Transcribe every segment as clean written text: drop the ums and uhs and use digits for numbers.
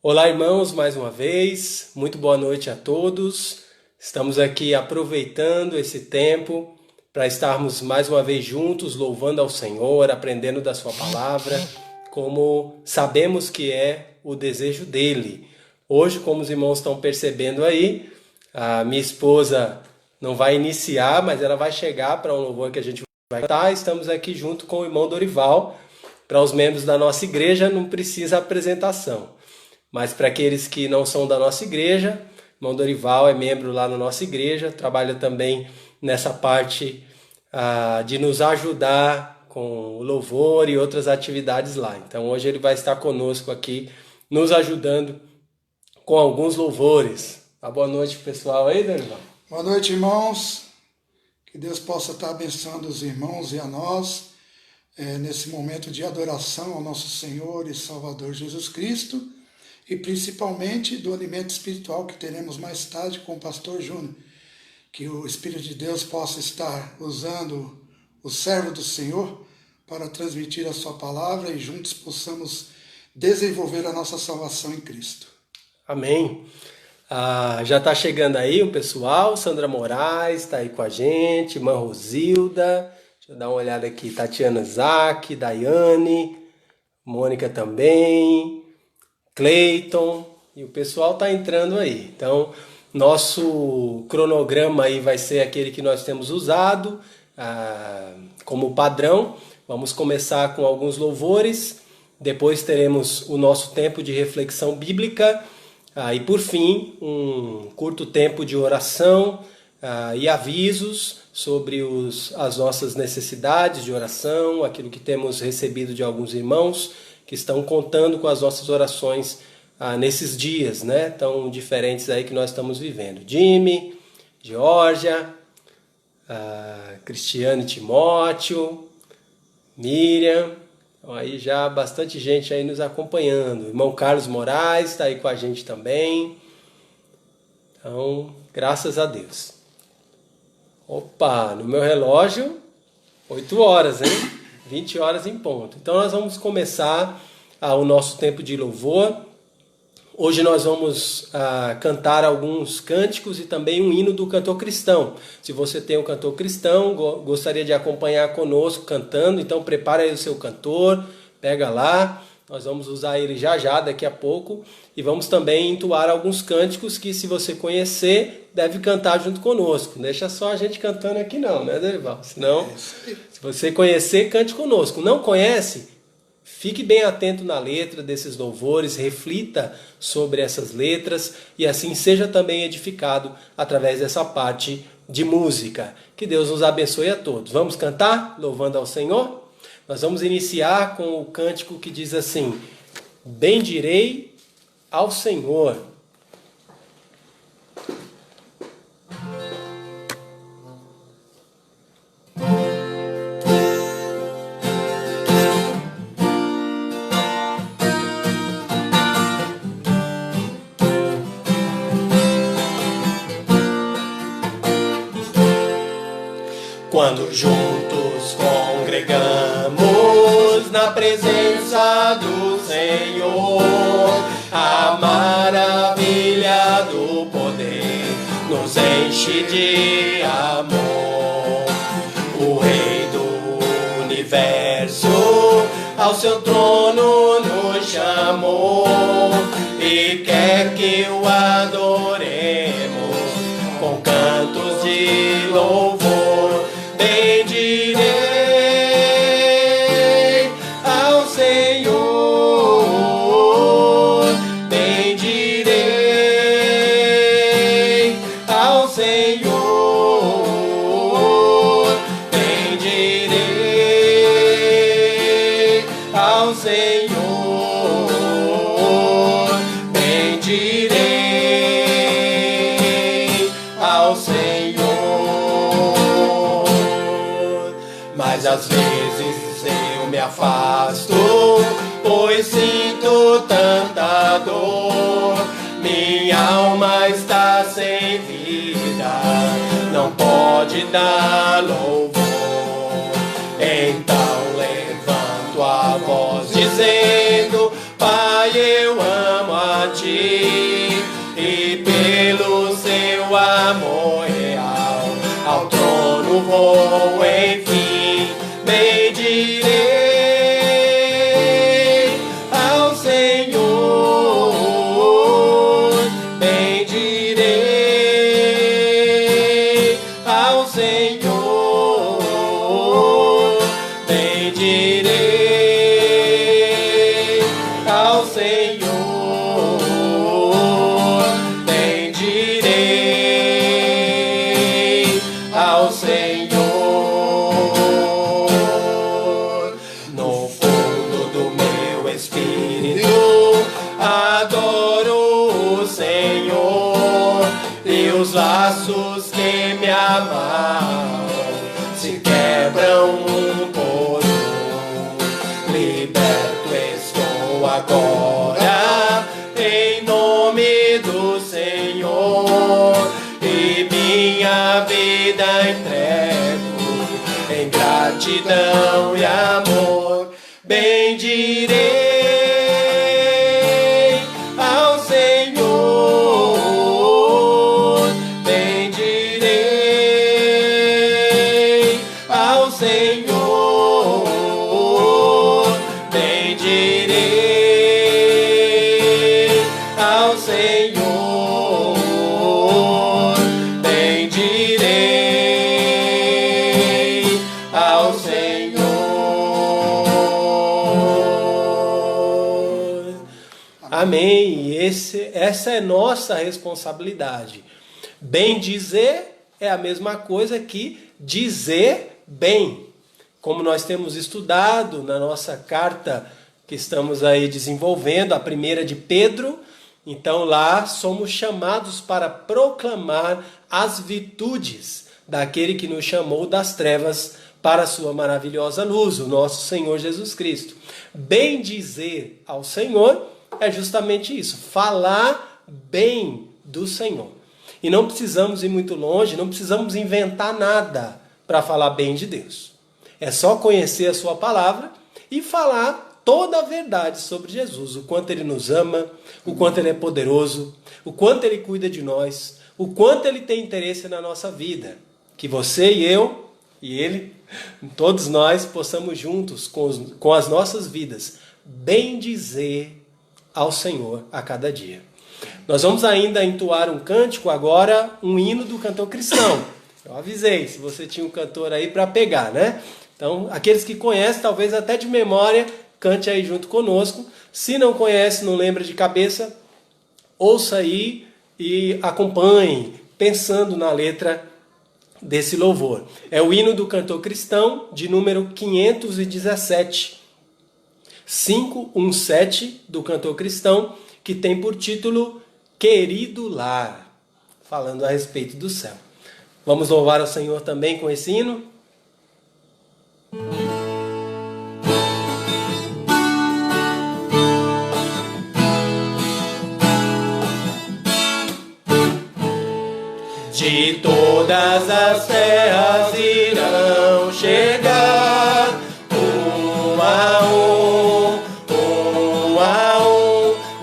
Olá, irmãos, mais uma vez. Muito boa noite a todos. Estamos aqui aproveitando esse tempo para estarmos mais uma vez juntos, louvando ao Senhor, aprendendo da Sua palavra, como sabemos que é o desejo dele. Hoje, como os irmãos estão percebendo aí, a minha esposa não vai iniciar, mas ela vai chegar para um louvor que a gente vai cantar. Estamos aqui junto com o irmão Dorival. Para os membros da nossa igreja não precisa apresentação. Mas para aqueles que não são da nossa igreja, irmão Dorival é membro lá na nossa igreja, trabalha também nessa parte de nos ajudar com o louvor e outras atividades lá. Então hoje ele vai estar conosco aqui, nos ajudando com alguns louvores. Boa noite, pessoal aí, Dorival. Boa noite, irmãos. Que Deus possa estar abençoando os irmãos e a nós nesse momento de adoração ao nosso Senhor e Salvador Jesus Cristo, e principalmente do alimento espiritual que teremos mais tarde com o pastor Júnior. Que o Espírito de Deus possa estar usando o servo do Senhor para transmitir a sua palavra e juntos possamos desenvolver a nossa salvação em Cristo. Amém. Já está chegando aí o pessoal, Sandra Moraes está aí com a gente, irmã Rosilda, deixa eu dar uma olhada aqui, Tatiana Zac, Daiane, Mônica também, Cleiton, e o pessoal está entrando aí. Então, nosso cronograma aí vai ser aquele que nós temos usado como padrão. Vamos começar com alguns louvores, depois teremos o nosso tempo de reflexão bíblica, e por fim, um curto tempo de oração e avisos sobre as nossas necessidades de oração, aquilo que temos recebido de alguns irmãos que estão contando com as nossas orações nesses dias, né, tão diferentes aí que nós estamos vivendo. Jimmy, Georgia, Cristiane Timóteo, Miriam, então aí já bastante gente aí nos acompanhando. O irmão Carlos Moraes está aí com a gente também. Então, graças a Deus. Opa, no meu relógio, 8 horas, hein? 20 horas em ponto. Então nós vamos começar o nosso tempo de louvor. Hoje nós vamos cantar alguns cânticos e também um hino do cantor cristão. Se você tem um cantor cristão, gostaria de acompanhar conosco cantando, então prepara aí o seu cantor, pega lá. Nós vamos usar ele já daqui a pouco, e vamos também entoar alguns cânticos que, se você conhecer, deve cantar junto conosco. Não deixa só a gente cantando aqui não, né, Dorival? Senão, se você conhecer, cante conosco. Não conhece? Fique bem atento na letra desses louvores, reflita sobre essas letras e assim seja também edificado através dessa parte de música. Que Deus nos abençoe a todos. Vamos cantar louvando ao Senhor? Nós vamos iniciar com o cântico que diz assim: bendirei ao Senhor. Quando juntos congregamos na presença do Senhor, a maravilha do poder nos enche de amor. O Rei do Universo ao seu trono nos chamou e quer que o adoremos com cantos de louvor. Bendirei ao Senhor, bendirei ao Senhor, bendirei ao Senhor, bendirei ao Senhor. Mas às vezes eu me afasto, pois sinto tanta dor. Minha alma está sem vida, não pode dar louvor. Então levanto a voz dizendo: Pai, eu amo a Senhor, bendirei ao Senhor. No fundo do meu espírito, adoro o Senhor, e os laços que me amarram se quebram um por um. Liberto estou agora, em nome do Senhor, e minha vida entrego em gratidão e amor. Bendirei ao Senhor, bendirei ao Senhor, bendirei ao Senhor, bendirei ao Senhor. Amém. E essa é nossa responsabilidade. Bem dizer é a mesma coisa que dizer bem. Como nós temos estudado na nossa carta que estamos aí desenvolvendo, a primeira de Pedro, então lá somos chamados para proclamar as virtudes daquele que nos chamou das trevas para a sua maravilhosa luz, o nosso Senhor Jesus Cristo. Bem dizer ao Senhor é justamente isso, falar bem do Senhor. E não precisamos ir muito longe, não precisamos inventar nada para falar bem de Deus. É só conhecer a sua palavra e falar toda a verdade sobre Jesus, o quanto Ele nos ama, o quanto Ele é poderoso, o quanto Ele cuida de nós, o quanto Ele tem interesse na nossa vida. Que você e eu e Ele, todos nós, possamos juntos com as nossas vidas bem dizer ao Senhor a cada dia. Nós vamos ainda entoar um cântico agora, um hino do cantor cristão. Eu avisei, se você tinha um cantor aí para pegar, né? Então, aqueles que conhecem, talvez até de memória, cante aí junto conosco. Se não conhece, não lembra de cabeça, ouça aí e acompanhe, pensando na letra desse louvor. É o hino do cantor cristão, de número 517. 517 do cantor cristão, que tem por título Querido Lar, falando a respeito do céu. Vamos louvar ao Senhor também com esse hino? De todas as terras irão chegar, um a um,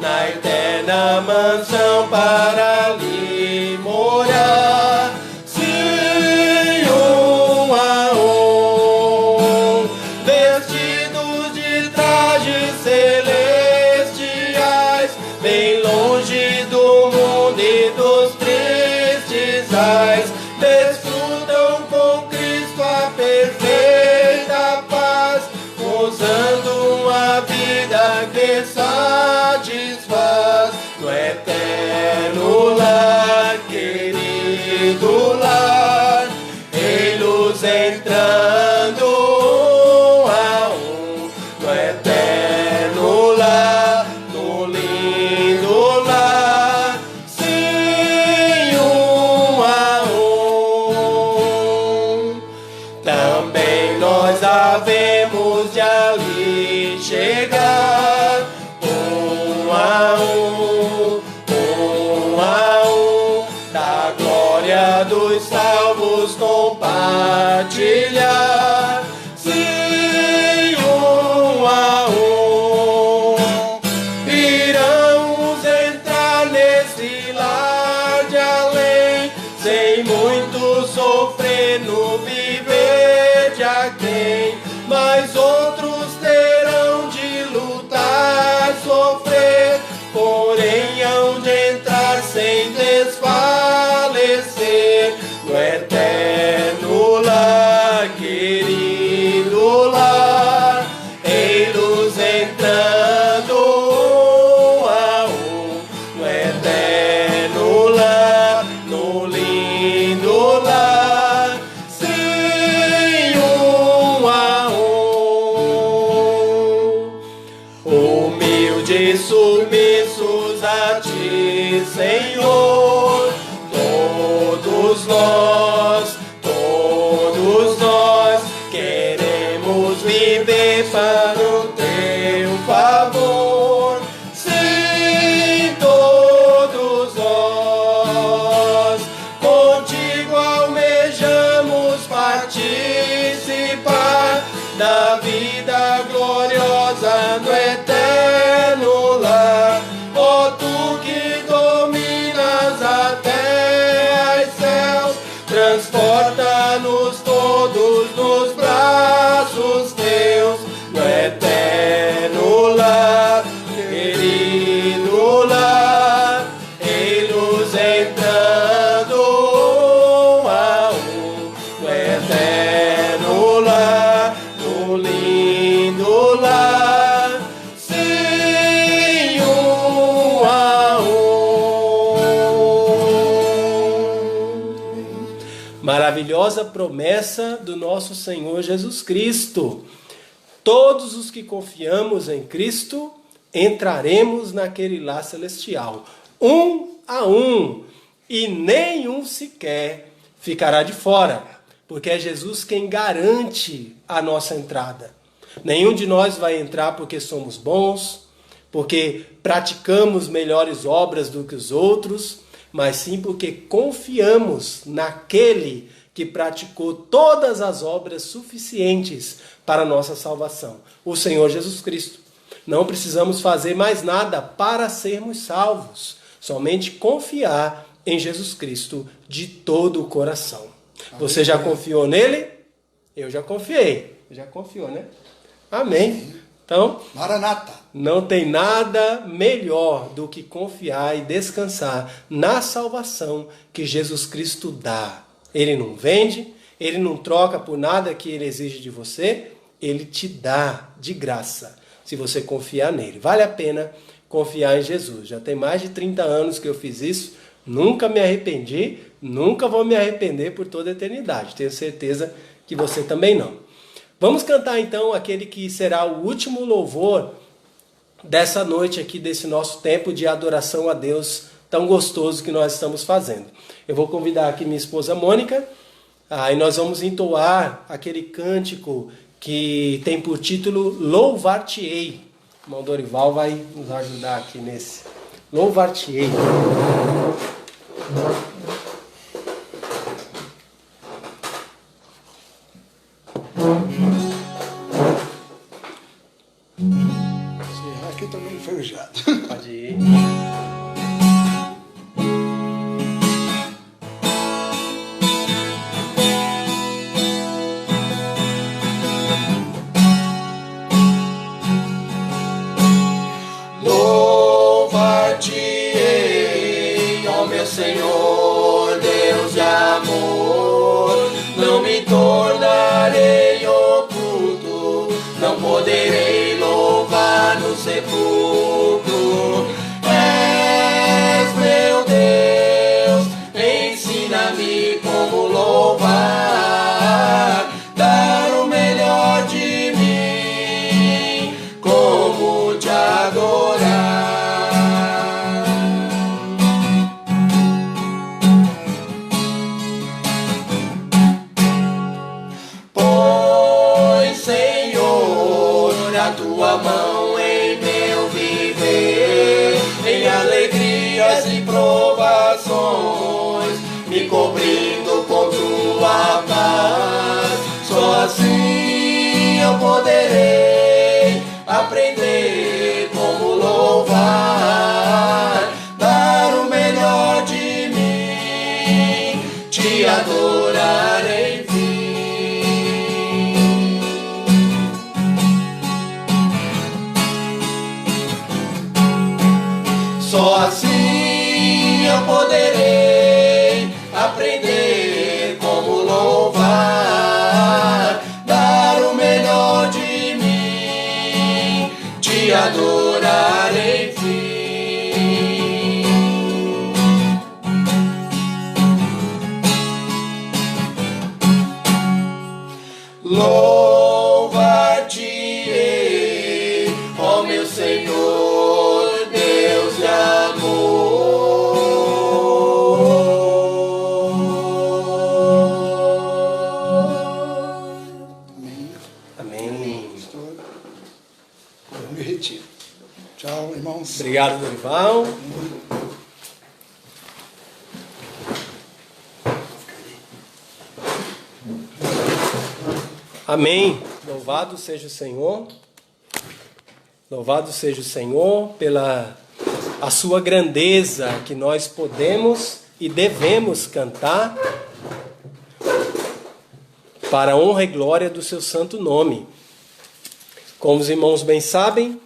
na eterna mansão para ali morar. Sim, um a um, vestidos de trajes celestiais, bem longe do mundo e dos tristes ais, desfrutam com Cristo a perfeita paz, gozando uma vida que satisfaz. No eterno lar, querido lar, ei-los entrando um a um. No eterno lar, no lindo lar, sim, um a um. Também nós havemos de ali chegar, um a um, da glória dos céus e submissos a ti, Senhor. Todos nós queremos viver para o teu favor. Sim, todos nós contigo almejamos participar da vida gloriosa no eterno lar. Ó tu que dominas a terra e céus, transporta-nos todos nos braços teus, no eterno lar, querido lar, ei-nos entrando um a um, no eterno lar, no lindo lar, sim, um a um. Maravilhosa promessa do nosso Senhor Jesus Cristo. Todos os que confiamos em Cristo entraremos naquele lar celestial, um a um, e nenhum sequer ficará de fora, porque é Jesus quem garante a nossa entrada. Nenhum de nós vai entrar porque somos bons, porque praticamos melhores obras do que os outros, mas sim porque confiamos naquele que praticou todas as obras suficientes para a nossa salvação, o Senhor Jesus Cristo. Não precisamos fazer mais nada para sermos salvos, somente confiar em Jesus Cristo de todo o coração. Você já confiou nele? Eu já confiei. Já confiou, né? Amém. Então, Maranata. não tem nada melhor do que confiar e descansar na salvação que Jesus Cristo dá. Ele não vende, ele não troca por nada que ele exige de você, ele te dá de graça, se você confiar nele. Vale a pena confiar em Jesus. Já tem mais de 30 anos que eu fiz isso, nunca me arrependi, nunca vou me arrepender por toda a eternidade. Tenho certeza que você também não. Vamos cantar então aquele que será o último louvor dessa noite aqui, desse nosso tempo de adoração a Deus tão gostoso que nós estamos fazendo. Eu vou convidar aqui minha esposa Mônica, e nós vamos entoar aquele cântico que tem por título Louvar-te-ei. O irmão Dorival vai nos ajudar aqui nesse. Louvar-te-ei. Aqui também enferrujado. Pode ir. Louvar-te-ei, ó meu Senhor, Deus de amor. Não me tornarei oculto, não poderei louvar no sepulcro. És meu Deus, ensina-me como louvar, dar o melhor de mim, como te adorar. Põe, Senhor, a tua mão em meu viver, em alegrias e provações, me cobrindo com tua paz. Só assim eu poderei aprender como louvar, dar o melhor de mim, te adorar enfim. Só assim eu poderei aprender como louvar, dar o melhor de mim, te adorar enfim. Louvar-te-ei, ó meu Senhor, irmãos. Obrigado, Dorival. Amém. Louvado seja o Senhor. Louvado seja o Senhor pela a sua grandeza que nós podemos e devemos cantar para a honra e glória do seu santo nome. Como os irmãos bem sabem,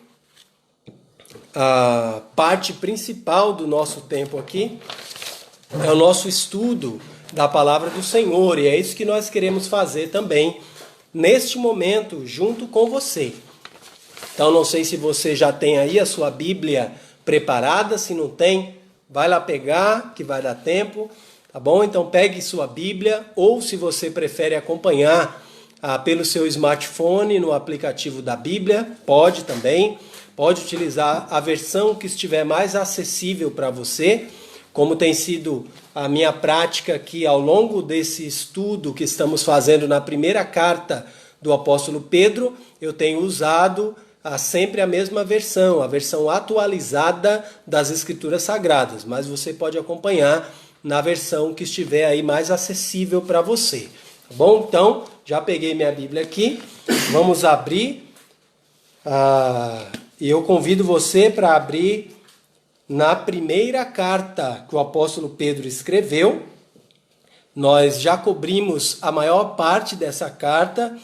a parte principal do nosso tempo aqui é o nosso estudo da palavra do Senhor, e é isso que nós queremos fazer também neste momento, junto com você. Então, não sei se você já tem aí a sua Bíblia preparada. Se não tem, vai lá pegar, que vai dar tempo, tá bom? Então, pegue sua Bíblia, ou se você prefere acompanhar pelo seu smartphone, no aplicativo da Bíblia, pode também. Pode utilizar a versão que estiver mais acessível para você, como tem sido a minha prática aqui ao longo desse estudo que estamos fazendo na primeira carta do apóstolo Pedro. Eu tenho usado sempre a mesma versão, a versão atualizada das Escrituras Sagradas, mas você pode acompanhar na versão que estiver aí mais acessível para você, tá bom? Então, já peguei minha Bíblia aqui, vamos abrir, e eu convido você para abrir na primeira carta que o apóstolo Pedro escreveu. Nós já cobrimos a maior parte dessa carta,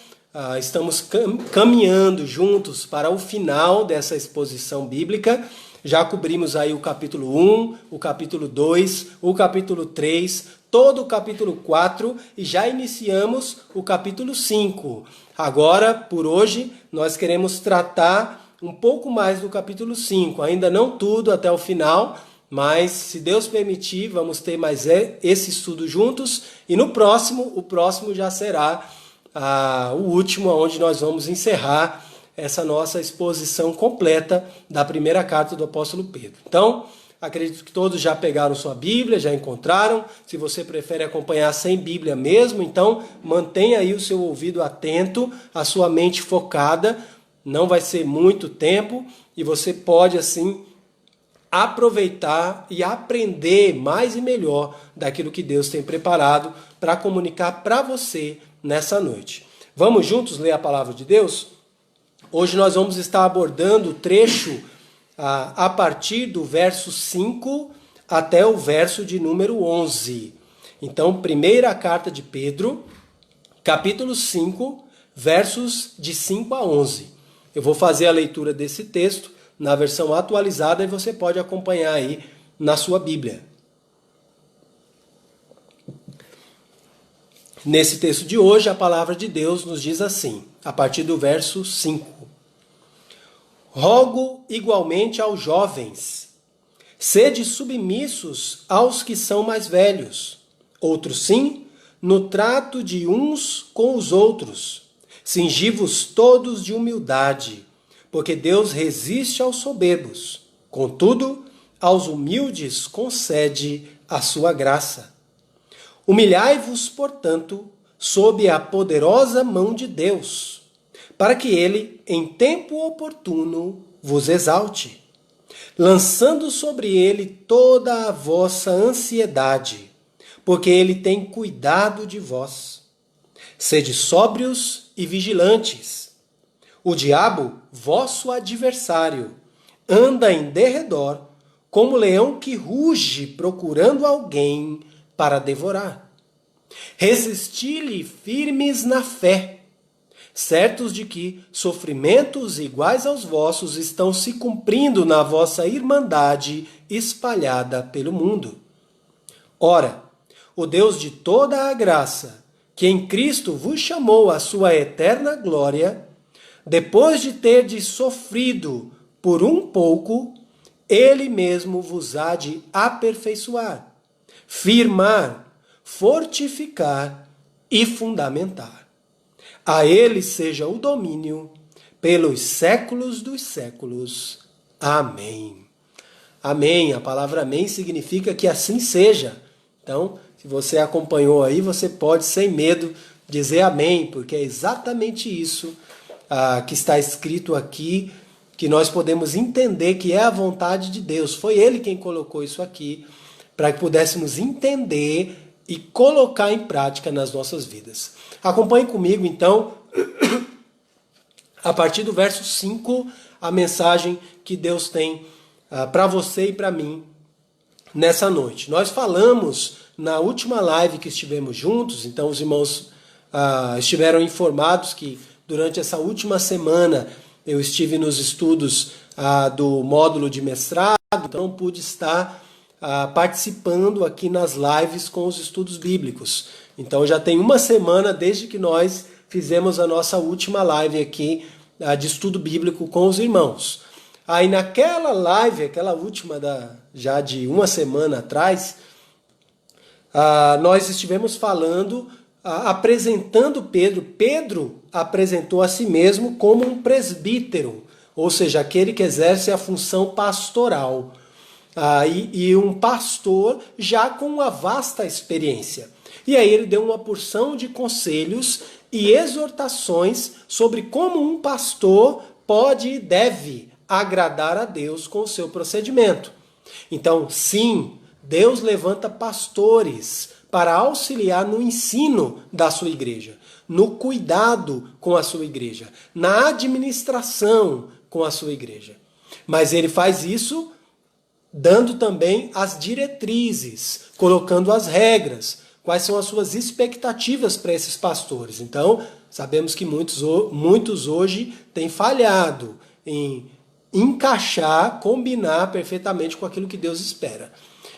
estamos caminhando juntos para o final dessa exposição bíblica. Já cobrimos aí o capítulo 1, o capítulo 2, o capítulo 3, todo o capítulo 4 e já iniciamos o capítulo 5. Agora, por hoje, nós queremos tratar um pouco mais do capítulo 5, ainda não tudo até o final, mas se Deus permitir, vamos ter mais esse estudo juntos, e no próximo, o próximo já será o último, onde nós vamos encerrar essa nossa exposição completa da primeira carta do apóstolo Pedro. Então, acredito que todos já pegaram sua Bíblia, já encontraram. Se você prefere acompanhar sem Bíblia mesmo, então mantenha aí o seu ouvido atento, a sua mente focada. Não vai ser muito tempo e você pode, assim, aproveitar e aprender mais e melhor daquilo que Deus tem preparado para comunicar para você nessa noite. Vamos juntos ler a palavra de Deus? Hoje nós vamos estar abordando o trecho a partir do verso 5 até o verso de número 11. Então, primeira carta de Pedro, capítulo 5, versos de 5 a 11. Eu vou fazer a leitura desse texto na versão atualizada e você pode acompanhar aí na sua Bíblia. Nesse texto de hoje, a palavra de Deus nos diz assim, a partir do verso 5. Rogo igualmente aos jovens, sede submissos aos que são mais velhos, outros sim, no trato de uns com os outros. Cingi-vos todos de humildade, porque Deus resiste aos soberbos. Contudo, aos humildes concede a sua graça. Humilhai-vos, portanto, sob a poderosa mão de Deus, para que ele, em tempo oportuno, vos exalte, lançando sobre ele toda a vossa ansiedade, porque ele tem cuidado de vós. Sede sóbrios e vigilantes. O diabo, vosso adversário, anda em derredor, como leão que ruge procurando alguém para devorar. Resisti-lhe firmes na fé, certos de que sofrimentos iguais aos vossos estão se cumprindo na vossa irmandade espalhada pelo mundo. Ora, o Deus de toda a graça, que em Cristo vos chamou à sua eterna glória, depois de terdes sofrido por um pouco, ele mesmo vos há de aperfeiçoar, firmar, fortificar e fundamentar. A ele seja o domínio pelos séculos dos séculos. Amém. Amém. A palavra amém significa que assim seja. Então, se você acompanhou aí, você pode, sem medo, dizer amém, porque é exatamente isso que está escrito aqui que nós podemos entender que é a vontade de Deus. Foi Ele quem colocou isso aqui, para que pudéssemos entender e colocar em prática nas nossas vidas. Acompanhe comigo, então, a partir do verso 5, a mensagem que Deus tem para você e para mim nessa noite. Nós falamos na última live que estivemos juntos, então os irmãos estiveram informados que durante essa última semana eu estive nos estudos do módulo de mestrado, então não pude estar participando aqui nas lives com os estudos bíblicos. Então já tem uma semana desde que nós fizemos a nossa última live aqui de estudo bíblico com os irmãos. Aí naquela live, aquela última já de uma semana atrás, nós estivemos falando, apresentando Pedro. Pedro apresentou a si mesmo como um presbítero, ou seja, aquele que exerce a função pastoral. E um pastor já com uma vasta experiência. E aí ele deu uma porção de conselhos e exortações sobre como um pastor pode e deve agradar a Deus com o seu procedimento. Então, sim, Deus levanta pastores para auxiliar no ensino da sua igreja, no cuidado com a sua igreja, na administração com a sua igreja. Mas ele faz isso dando também as diretrizes, colocando as regras, quais são as suas expectativas para esses pastores. Então, sabemos que muitos hoje têm falhado em encaixar, combinar perfeitamente com aquilo que Deus espera.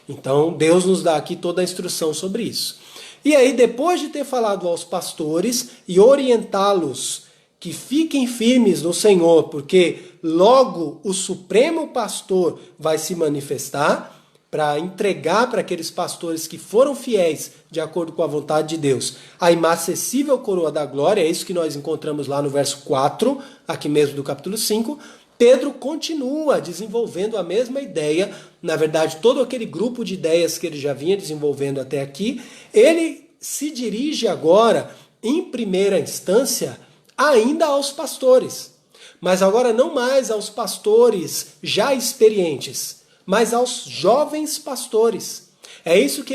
Então, Deus nos dá aqui toda a instrução sobre isso. E aí, depois de ter falado aos pastores e orientá-los que fiquem firmes no Senhor, porque logo o Supremo Pastor vai se manifestar para entregar para aqueles pastores que foram fiéis, de acordo com a vontade de Deus, a inacessível coroa da glória, é isso que nós encontramos lá no verso 4, aqui mesmo do capítulo 5, Pedro continua desenvolvendo a mesma ideia, na verdade todo aquele grupo de ideias que ele já vinha desenvolvendo até aqui, ele se dirige agora, em primeira instância, ainda aos pastores, mas agora não mais aos pastores já experientes, mas aos jovens pastores. É isso que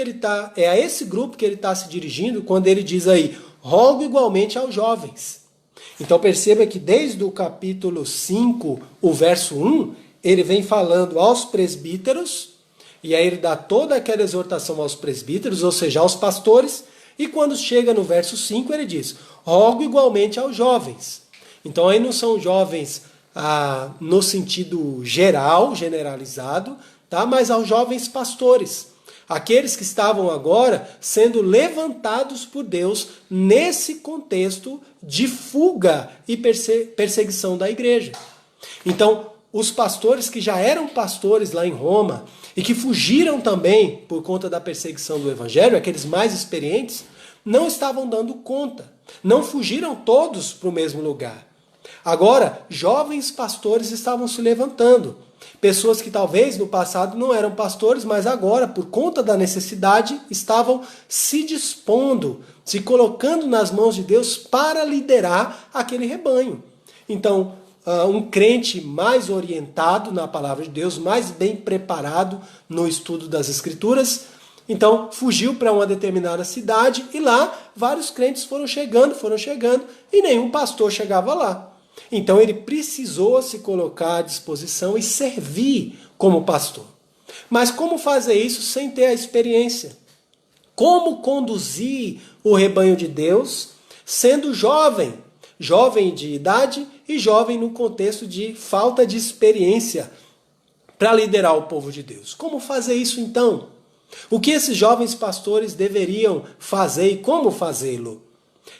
é a esse grupo que ele está se dirigindo quando ele diz aí, rogo igualmente aos jovens. Então perceba que desde o capítulo 5, o verso 1, ele vem falando aos presbíteros, e aí ele dá toda aquela exortação aos presbíteros, ou seja, aos pastores, e quando chega no verso 5 ele diz, rogo igualmente aos jovens. Então aí não são jovens no sentido geral, generalizado, tá? Mas aos jovens pastores. Aqueles que estavam agora sendo levantados por Deus nesse contexto de fuga e perseguição da igreja. Então, os pastores que já eram pastores lá em Roma e que fugiram também por conta da perseguição do evangelho, aqueles mais experientes, não estavam dando conta. Não fugiram todos para o mesmo lugar. Agora, jovens pastores estavam se levantando. Pessoas que talvez no passado não eram pastores, mas agora, por conta da necessidade, estavam se dispondo, se colocando nas mãos de Deus para liderar aquele rebanho. Então, um crente mais orientado na palavra de Deus, mais bem preparado no estudo das Escrituras, então fugiu para uma determinada cidade e lá vários crentes foram chegando e nenhum pastor chegava lá. Então ele precisou se colocar à disposição e servir como pastor. Mas como fazer isso sem ter a experiência? Como conduzir o rebanho de Deus sendo jovem? Jovem de idade e jovem no contexto de falta de experiência para liderar o povo de Deus. Como fazer isso então? O que esses jovens pastores deveriam fazer e como fazê-lo?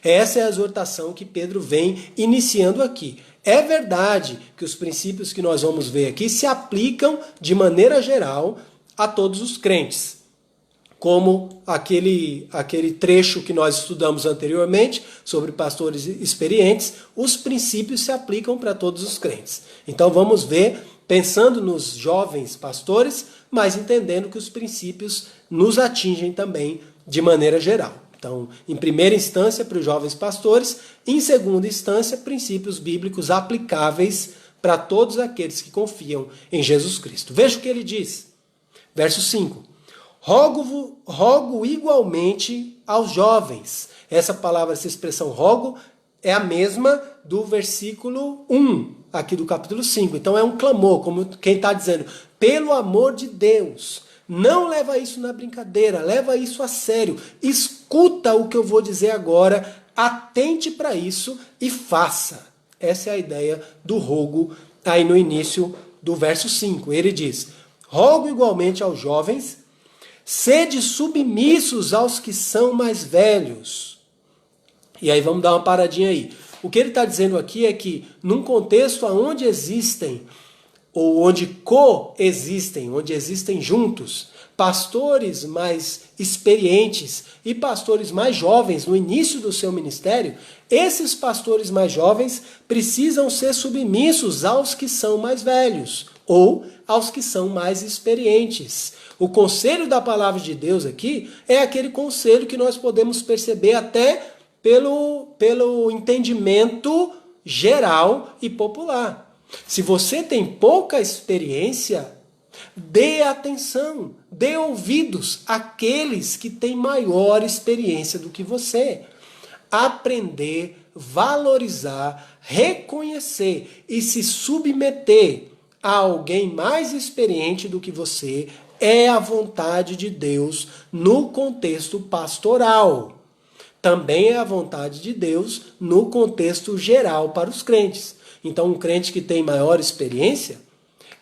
Essa é a exortação que Pedro vem iniciando aqui. É verdade que os princípios que nós vamos ver aqui se aplicam de maneira geral a todos os crentes. Como aquele trecho que nós estudamos anteriormente sobre pastores experientes, os princípios se aplicam para todos os crentes. Então vamos ver, pensando nos jovens pastores, mas entendendo que os princípios nos atingem também de maneira geral. Então, em primeira instância, para os jovens pastores, em segunda instância, princípios bíblicos aplicáveis para todos aqueles que confiam em Jesus Cristo. Veja o que ele diz. Verso 5. Rogo igualmente aos jovens. Essa palavra, essa expressão rogo, é a mesma do versículo 1, aqui do capítulo 5. Então é um clamor, como quem está dizendo, pelo amor de Deus, não leva isso na brincadeira, leva isso a sério. Escuta o que eu vou dizer agora, atente para isso e faça. Essa é a ideia do rogo aí no início do verso 5. Ele diz, rogo igualmente aos jovens, sede submissos aos que são mais velhos. E aí vamos dar uma paradinha aí. O que ele está dizendo aqui é que num contexto onde existem, ou onde coexistem, onde existem juntos, pastores mais experientes e pastores mais jovens no início do seu ministério, esses pastores mais jovens precisam ser submissos aos que são mais velhos ou aos que são mais experientes. O conselho da palavra de Deus aqui é aquele conselho que nós podemos perceber até pelo entendimento geral e popular. Se você tem pouca experiência, dê atenção, dê ouvidos àqueles que têm maior experiência do que você. Aprender, valorizar, reconhecer e se submeter a alguém mais experiente do que você é a vontade de Deus no contexto pastoral. Também é a vontade de Deus no contexto geral para os crentes. Então, um crente que tem maior experiência,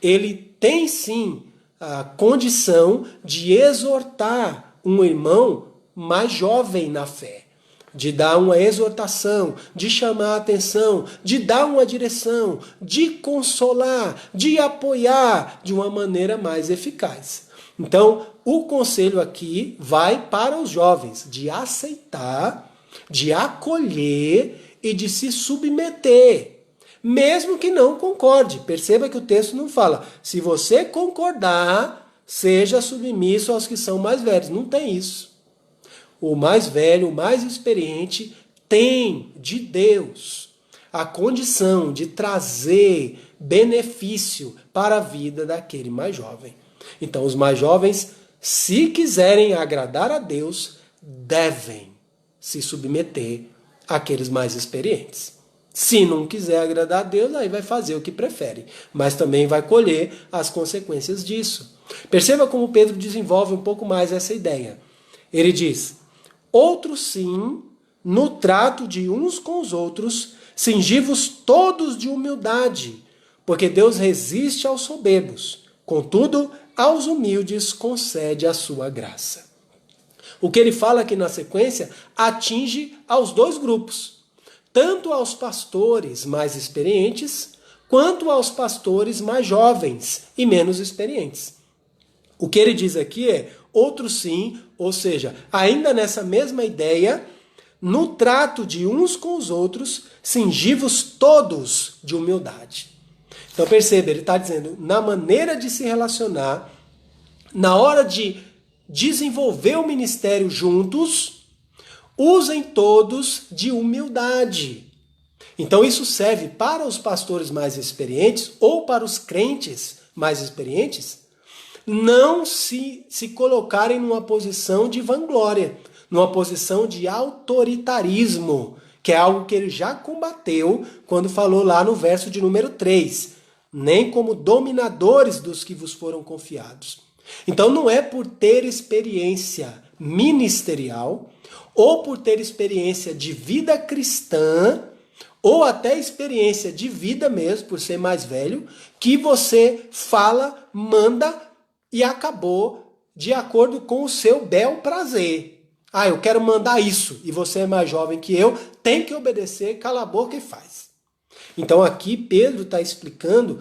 ele tem sim a condição de exortar um irmão mais jovem na fé, de dar uma exortação, de chamar a atenção, de dar uma direção, de consolar, de apoiar de uma maneira mais eficaz. Então, o conselho aqui vai para os jovens de aceitar, de acolher e de se submeter, mesmo que não concorde. Perceba que o texto não fala, se você concordar, seja submisso aos que são mais velhos. Não tem isso. O mais velho, o mais experiente, tem de Deus a condição de trazer benefício para a vida daquele mais jovem. Então, os mais jovens, se quiserem agradar a Deus, devem se submeter àqueles mais experientes. Se não quiser agradar a Deus, aí vai fazer o que prefere, mas também vai colher as consequências disso. Perceba como Pedro desenvolve um pouco mais essa ideia. Ele diz, outros sim, no trato de uns com os outros, cingivos todos de humildade, porque Deus resiste aos soberbos, contudo, aos humildes concede a sua graça. O que ele fala aqui na sequência atinge aos dois grupos, tanto aos pastores mais experientes, quanto aos pastores mais jovens e menos experientes. O que ele diz aqui é, outros sim, ou seja, ainda nessa mesma ideia, no trato de uns com os outros, cingivos todos de humildade. Então perceba, ele está dizendo, na maneira de se relacionar, na hora de desenvolver o ministério juntos, usem todos de humildade. Então isso serve para os pastores mais experientes ou para os crentes mais experientes, não se colocarem numa posição de vanglória, numa posição de autoritarismo, que é algo que ele já combateu quando falou lá no verso de número 3. Nem como dominadores dos que vos foram confiados. Então não é por ter experiência ministerial, ou por ter experiência de vida cristã, ou até experiência de vida mesmo, por ser mais velho, que você fala, manda e acabou de acordo com o seu bel prazer. Ah, eu quero mandar isso, e você é mais jovem que eu, tem que obedecer, cala a boca e faz. Então aqui Pedro está explicando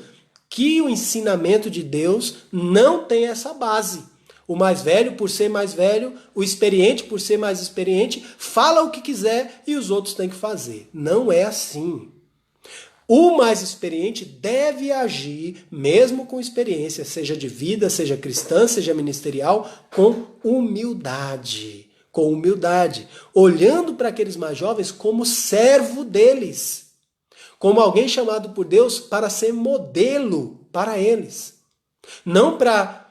que o ensinamento de Deus não tem essa base. O mais velho, por ser mais velho, o experiente, por ser mais experiente, fala o que quiser e os outros têm que fazer. Não é assim. O mais experiente deve agir, mesmo com experiência, seja de vida, seja cristã, seja ministerial, com humildade. Com humildade. Olhando para aqueles mais jovens como servo deles. como alguém chamado por Deus para ser modelo para eles. Não para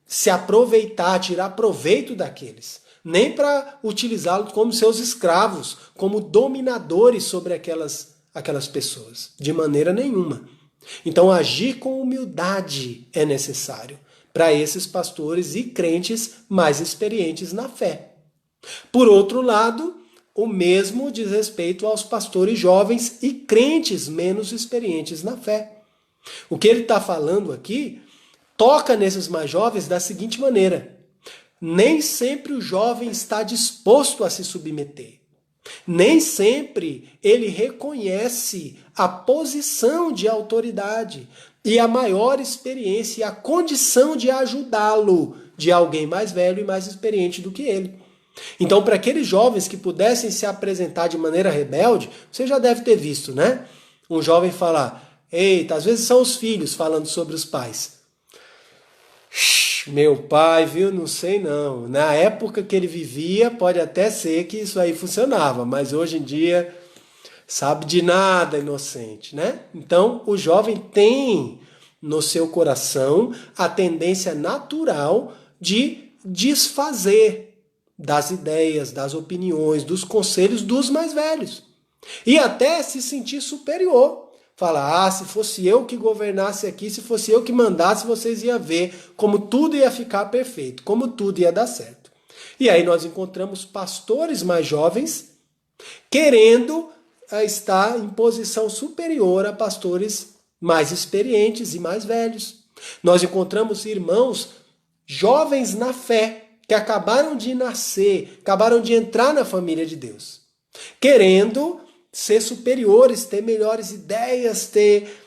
se aproveitar, tirar proveito daqueles, nem para utilizá-los como seus escravos, como dominadores sobre aquelas pessoas, de maneira nenhuma. Então, agir com humildade é necessário para esses pastores e crentes mais experientes na fé. Por outro lado, o mesmo diz respeito aos pastores jovens e crentes menos experientes na fé. O que ele está falando aqui toca nesses mais jovens da seguinte maneira: nem sempre o jovem está disposto a se submeter. Nem sempre ele reconhece a posição de autoridade e a maior experiência e a condição de ajudá-lo de alguém mais velho e mais experiente do que ele. Então, para aqueles jovens que pudessem se apresentar de maneira rebelde, você já deve ter visto, né? Um jovem falar: eita, às vezes são os filhos falando sobre os pais. Meu pai, viu? Não sei não. Na época que ele vivia, pode até ser que isso aí funcionava, mas hoje em dia, sabe de nada, inocente, né? Então, o jovem tem no seu coração a tendência natural de desfazer das ideias, das opiniões, dos conselhos dos mais velhos. E até se sentir superior. Fala: se fosse eu que governasse aqui, se fosse eu que mandasse, vocês iam ver como tudo ia ficar perfeito, como tudo ia dar certo. E aí nós encontramos pastores mais jovens querendo estar em posição superior a pastores mais experientes e mais velhos. Nós encontramos irmãos jovens na fé, que acabaram de nascer, acabaram de entrar na família de Deus, querendo ser superiores, ter melhores ideias, ter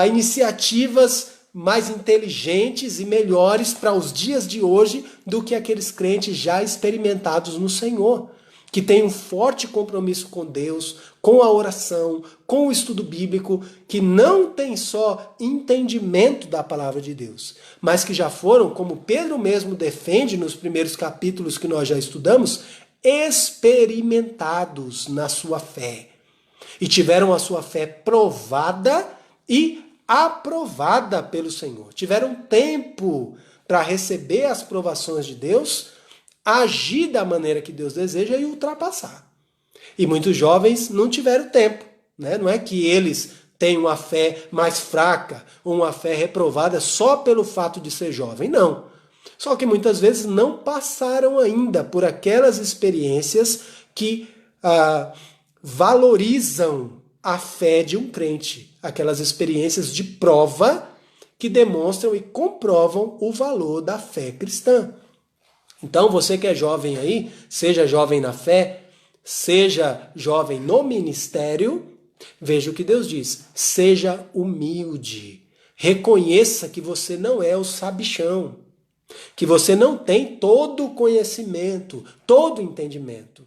iniciativas mais inteligentes e melhores para os dias de hoje do que aqueles crentes já experimentados no Senhor, que têm um forte compromisso com Deus, com a oração, com o estudo bíblico, que não tem só entendimento da palavra de Deus, mas que já foram, como Pedro mesmo defende nos primeiros capítulos que nós já estudamos, experimentados na sua fé. E tiveram a sua fé provada e aprovada pelo Senhor. Tiveram tempo para receber as provações de Deus, agir da maneira que Deus deseja e ultrapassar. E muitos jovens não tiveram tempo, né? Não é que eles têm uma fé mais fraca ou uma fé reprovada só pelo fato de ser jovem, não. Só que muitas vezes não passaram ainda por aquelas experiências que valorizam a fé de um crente, aquelas experiências de prova que demonstram e comprovam o valor da fé cristã. Então, você que é jovem aí, seja jovem na fé, seja jovem no ministério, veja o que Deus diz: seja humilde, reconheça que você não é o sabichão, que você não tem todo o conhecimento, todo o entendimento,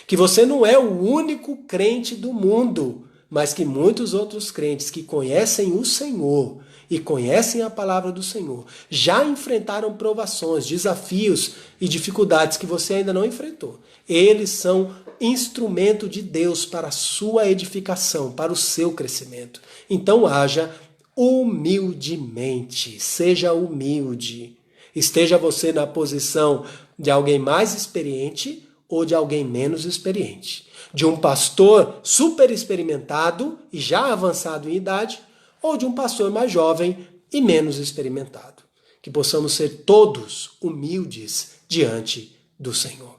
que você não é o único crente do mundo, mas que muitos outros crentes que conhecem o Senhor e conhecem a palavra do Senhor já enfrentaram provações, desafios e dificuldades que você ainda não enfrentou. Eles são instrumento de Deus para a sua edificação, para o seu crescimento. Então haja humildemente, seja humilde. Esteja você na posição de alguém mais experiente ou de alguém menos experiente, de um pastor super experimentado e já avançado em idade, ou de um pastor mais jovem e menos experimentado. Que possamos ser todos humildes diante do Senhor.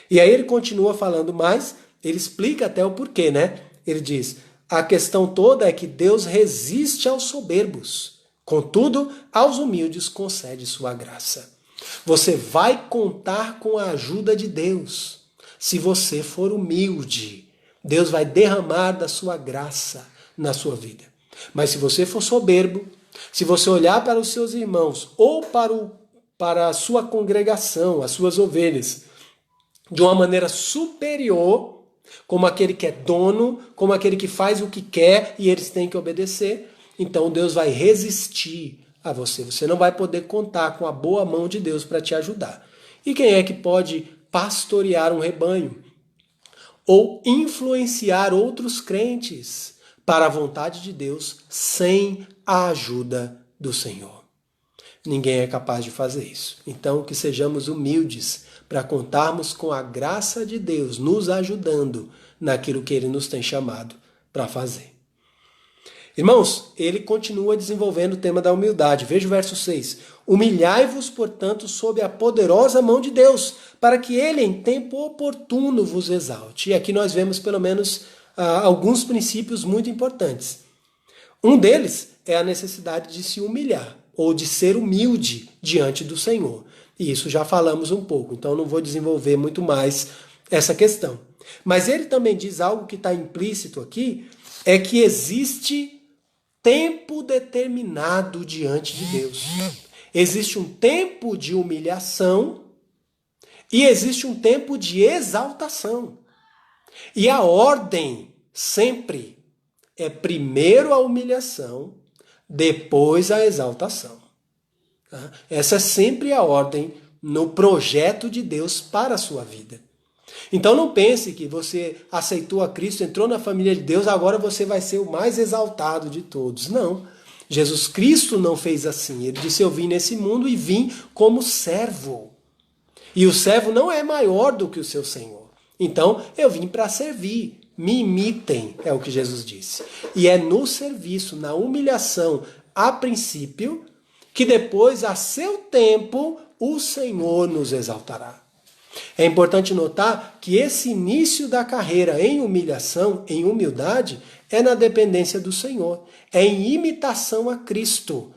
E aí ele continua falando mais, ele explica até o porquê, né? Ele diz: a questão toda é que Deus resiste aos soberbos, contudo, aos humildes concede sua graça. Você vai contar com a ajuda de Deus. Se você for humilde, Deus vai derramar da sua graça na sua vida. Mas se você for soberbo, se você olhar para os seus irmãos ou para a sua congregação, as suas ovelhas, de uma maneira superior, como aquele que é dono, como aquele que faz o que quer e eles têm que obedecer, então Deus vai resistir a você. Você não vai poder contar com a boa mão de Deus para te ajudar. E quem é que pode pastorear um rebanho? ou influenciar outros crentes para a vontade de Deus sem a ajuda do Senhor. Ninguém é capaz de fazer isso. Então, que sejamos humildes para contarmos com a graça de Deus nos ajudando naquilo que Ele nos tem chamado para fazer. Irmãos, ele continua desenvolvendo o tema da humildade. Veja o verso 6. Humilhai-vos, portanto, sob a poderosa mão de Deus, para que Ele, em tempo oportuno, vos exalte. E aqui nós vemos, pelo menos, alguns princípios muito importantes. Um deles é a necessidade de se humilhar, ou de ser humilde diante do Senhor. E isso já falamos um pouco, então não vou desenvolver muito mais essa questão. Mas ele também diz algo que está implícito aqui, é que existe tempo determinado diante de Deus. Existe um tempo de humilhação e existe um tempo de exaltação. E a ordem sempre é primeiro a humilhação, depois a exaltação. Tá? Essa é sempre a ordem no projeto de Deus para a sua vida. Então não pense que você aceitou a Cristo, entrou na família de Deus, agora você vai ser o mais exaltado de todos. Não. Jesus Cristo não fez assim. Ele disse, eu vim nesse mundo e vim como servo. E o servo não é maior do que o seu Senhor. Então eu vim para servir. Me imitem, é o que Jesus disse. E é no serviço, na humilhação, a princípio, que depois, a seu tempo, o Senhor nos exaltará. É importante notar que esse início da carreira em humilhação, em humildade, é na dependência do Senhor, é em imitação a Cristo.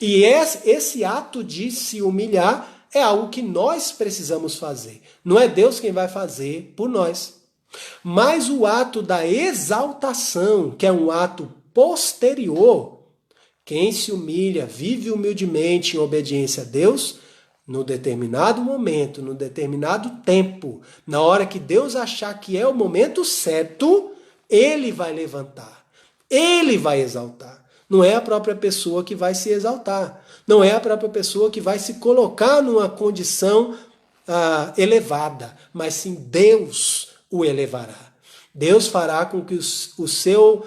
E esse ato de se humilhar é algo que nós precisamos fazer. Não é Deus quem vai fazer por nós. Mas o ato da exaltação, que é um ato posterior, quem se humilha, vive humildemente em obediência a Deus, no determinado momento, no determinado tempo, na hora que Deus achar que é o momento certo, Ele vai levantar, Ele vai exaltar. Não é a própria pessoa que vai se exaltar, não é a própria pessoa que vai se colocar numa condição elevada, mas sim Deus o elevará. Deus fará com que o seu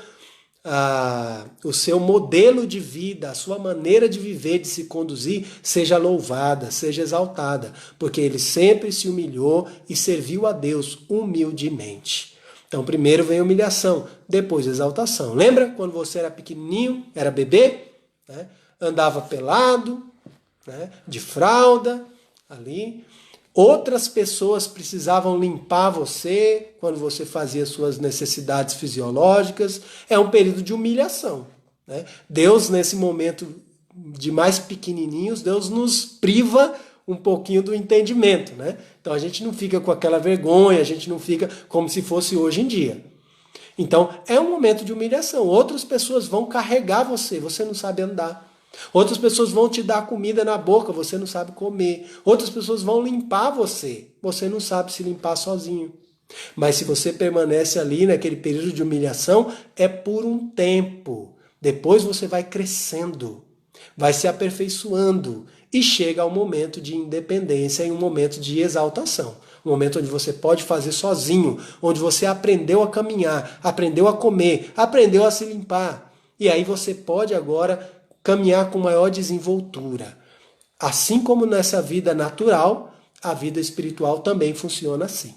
modelo de vida, a sua maneira de viver, de se conduzir, seja louvada, seja exaltada, porque ele sempre se humilhou e serviu a Deus humildemente. Então, primeiro vem a humilhação, depois a exaltação. Lembra quando você era pequenininho, era bebê, né? Andava pelado, né? De fralda, ali. Outras pessoas precisavam limpar você quando você fazia suas necessidades fisiológicas. É um período de humilhação, né? Deus, nesse momento de mais pequenininhos, Deus nos priva um pouquinho do entendimento, né? Então a gente não fica com aquela vergonha, a gente não fica como se fosse hoje em dia. Então é um momento de humilhação. Outras pessoas vão carregar você, você não sabe andar. Outras pessoas vão te dar comida na boca, você não sabe comer. Outras pessoas vão limpar você, você não sabe se limpar sozinho. Mas se você permanece ali naquele período de humilhação, é por um tempo. Depois você vai crescendo, vai se aperfeiçoando e chega ao momento de independência e um momento de exaltação. Um momento onde você pode fazer sozinho, onde você aprendeu a caminhar, aprendeu a comer, aprendeu a se limpar. E aí você pode agora caminhar com maior desenvoltura. Assim como nessa vida natural, a vida espiritual também funciona assim.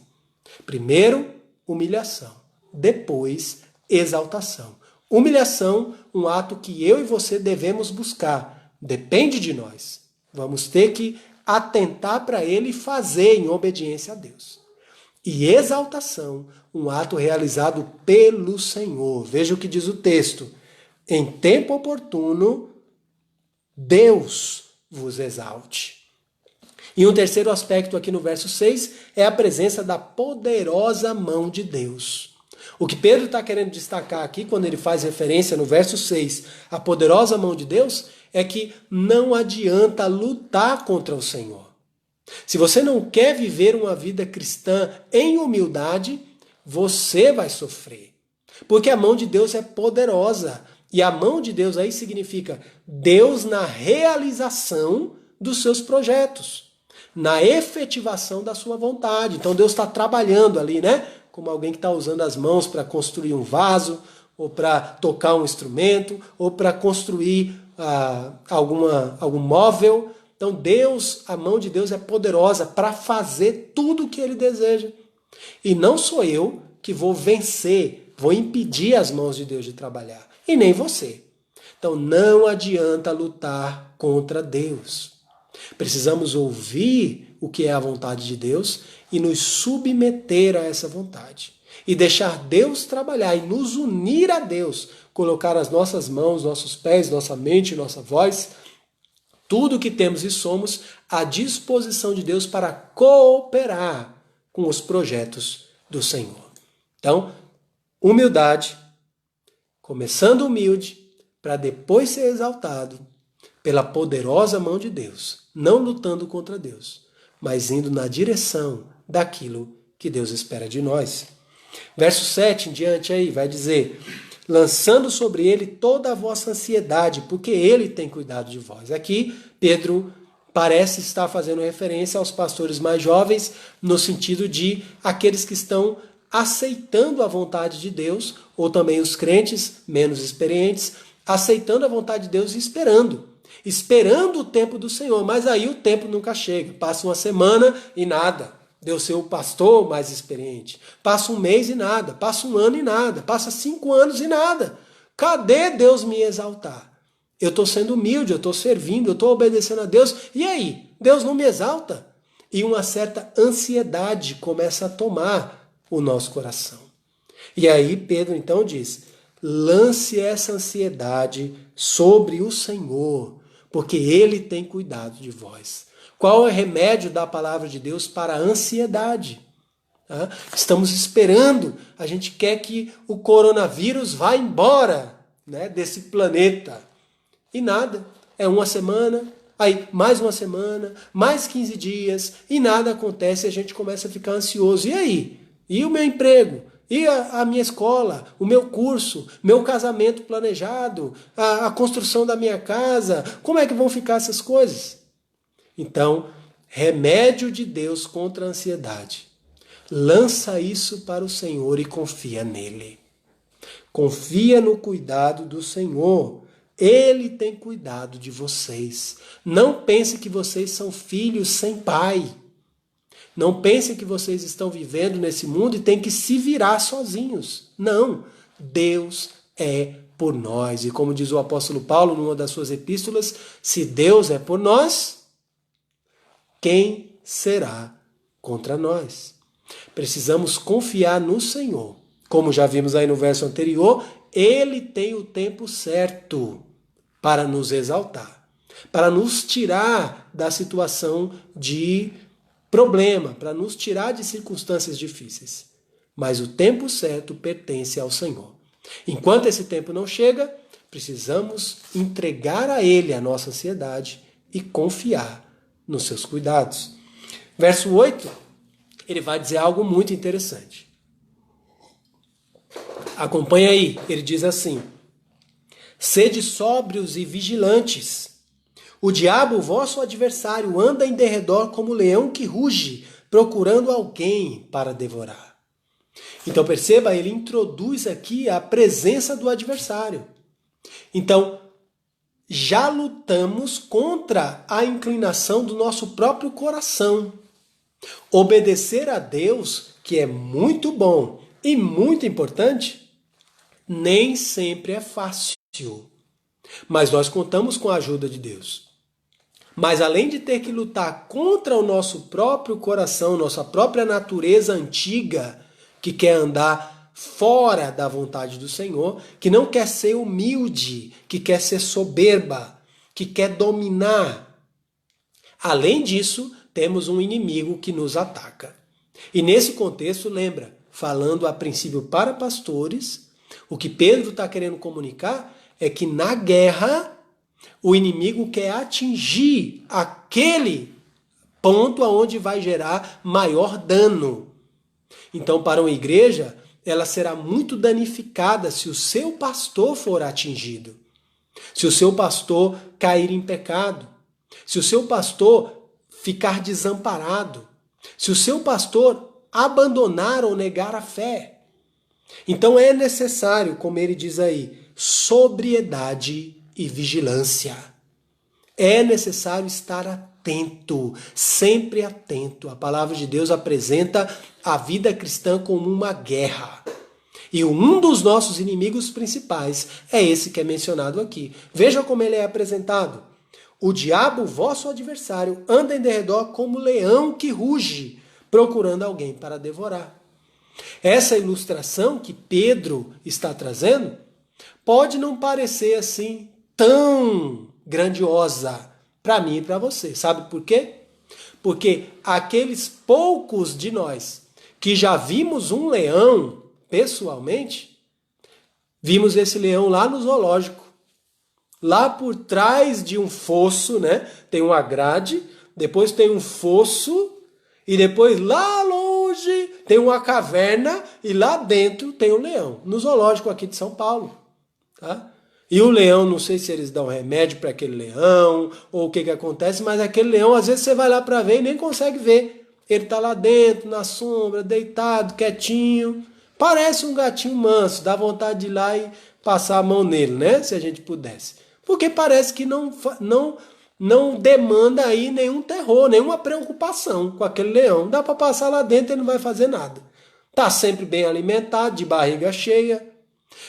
Primeiro, humilhação. Depois, exaltação. Humilhação, um ato que eu e você devemos buscar. Depende de nós. Vamos ter que atentar para ele e fazer em obediência a Deus. E exaltação, um ato realizado pelo Senhor. Veja o que diz o texto. Em tempo oportuno, Deus vos exalte. E um terceiro aspecto aqui no verso 6 é a presença da poderosa mão de Deus. O que Pedro está querendo destacar aqui, quando ele faz referência no verso 6, a poderosa mão de Deus, é que não adianta lutar contra o Senhor. Se você não quer viver uma vida cristã em humildade, você vai sofrer. Porque a mão de Deus é poderosa. E a mão de Deus aí significa Deus na realização dos seus projetos, na efetivação da sua vontade. Então Deus está trabalhando ali, né? como alguém que está usando as mãos para construir um vaso, ou para tocar um instrumento, ou para construir algum móvel. Então Deus, a mão de Deus é poderosa para fazer tudo o que Ele deseja. E não sou eu que vou vencer, vou impedir as mãos de Deus de trabalhar. E nem você. Então não adianta lutar contra Deus. Precisamos ouvir o que é a vontade de Deus e nos submeter a essa vontade. E deixar Deus trabalhar e nos unir a Deus. Colocar as nossas mãos, nossos pés, nossa mente, nossa voz, tudo que temos e somos à disposição de Deus para cooperar com os projetos do Senhor. Então, humildade, começando humilde, para depois ser exaltado pela poderosa mão de Deus, não lutando contra Deus, mas indo na direção daquilo que Deus espera de nós. Verso 7 em diante aí vai dizer: lançando sobre ele toda a vossa ansiedade, porque ele tem cuidado de vós. Aqui Pedro parece estar fazendo referência aos pastores mais jovens, no sentido de aqueles que estão aceitando a vontade de Deus, ou também os crentes menos experientes, aceitando a vontade de Deus e esperando o tempo do Senhor, mas aí o tempo nunca chega. Passa uma semana e nada. Deus ser o pastor mais experiente. Passa um mês e nada. Passa um ano e nada. Passa 5 anos e nada. Cadê Deus me exaltar? Eu estou sendo humilde, eu estou servindo, eu estou obedecendo a Deus. E aí? Deus não me exalta? E uma certa ansiedade começa a tomar o nosso coração. E aí Pedro então diz: lance essa ansiedade sobre o Senhor, porque Ele tem cuidado de vós. Qual é o remédio da palavra de Deus para a ansiedade? Estamos esperando, a gente quer que o coronavírus vá embora, né, desse planeta. E nada, é uma semana, aí mais uma semana, mais 15 dias, e nada acontece e a gente começa a ficar ansioso. E aí? E o meu emprego? E a minha escola? O meu curso? Meu casamento planejado? A construção da minha casa? Como é que vão ficar essas coisas? Então, remédio de Deus contra a ansiedade. Lança isso para o Senhor e confia nele. Confia no cuidado do Senhor. Ele tem cuidado de vocês. Não pense que vocês são filhos sem pai. Não pense que vocês estão vivendo nesse mundo e têm que se virar sozinhos. Não. Deus é por nós. E como diz o apóstolo Paulo numa das suas epístolas, se Deus é por nós, quem será contra nós? Precisamos confiar no Senhor. Como já vimos aí no verso anterior, Ele tem o tempo certo para nos exaltar, para nos tirar da situação de problema, para nos tirar de circunstâncias difíceis. Mas o tempo certo pertence ao Senhor. Enquanto esse tempo não chega, precisamos entregar a Ele a nossa ansiedade e confiar nos seus cuidados. Verso 8, ele vai dizer algo muito interessante. Acompanha aí, ele diz assim: sede sóbrios e vigilantes. O diabo, vosso adversário, anda em derredor como leão que ruge, procurando alguém para devorar. Então perceba, ele introduz aqui a presença do adversário. Então, já lutamos contra a inclinação do nosso próprio coração. Obedecer a Deus, que é muito bom e muito importante, nem sempre é fácil. Mas nós contamos com a ajuda de Deus. Mas além de ter que lutar contra o nosso próprio coração, nossa própria natureza antiga, que quer andar fora da vontade do Senhor, que não quer ser humilde, que quer ser soberba, que quer dominar. Além disso, temos um inimigo que nos ataca. E nesse contexto, lembra, falando a princípio para pastores, o que Pedro está querendo comunicar é que na guerra o inimigo quer atingir aquele ponto aonde vai gerar maior dano. Então, para uma igreja, ela será muito danificada se o seu pastor for atingido, se o seu pastor cair em pecado, se o seu pastor ficar desamparado, se o seu pastor abandonar ou negar a fé. Então é necessário, como ele diz aí, sobriedade e vigilância. É necessário estar atento, sempre atento. A palavra de Deus apresenta a vida cristã como uma guerra. E um dos nossos inimigos principais é esse que é mencionado aqui. Veja como ele é apresentado. O diabo, vosso adversário, anda em derredor como leão que ruge, procurando alguém para devorar. Essa ilustração que Pedro está trazendo pode não parecer assim tão grandiosa para mim e para você. Sabe por quê? Porque aqueles poucos de nós que já vimos um leão pessoalmente, vimos esse leão lá no zoológico. Lá por trás de um fosso, né? Tem uma grade, depois tem um fosso, e depois lá longe tem uma caverna, e lá dentro tem um leão. No zoológico aqui de São Paulo. Tá? E o leão, não sei se eles dão remédio para aquele leão, ou o que acontece, mas aquele leão, às vezes você vai lá para ver e nem consegue ver. Ele está lá dentro, na sombra, deitado, quietinho. Parece um gatinho manso, dá vontade de ir lá e passar a mão nele, né? Se a gente pudesse. Porque parece que não demanda aí nenhum terror, nenhuma preocupação com aquele leão. Dá para passar lá dentro e ele não vai fazer nada. Está sempre bem alimentado, de barriga cheia.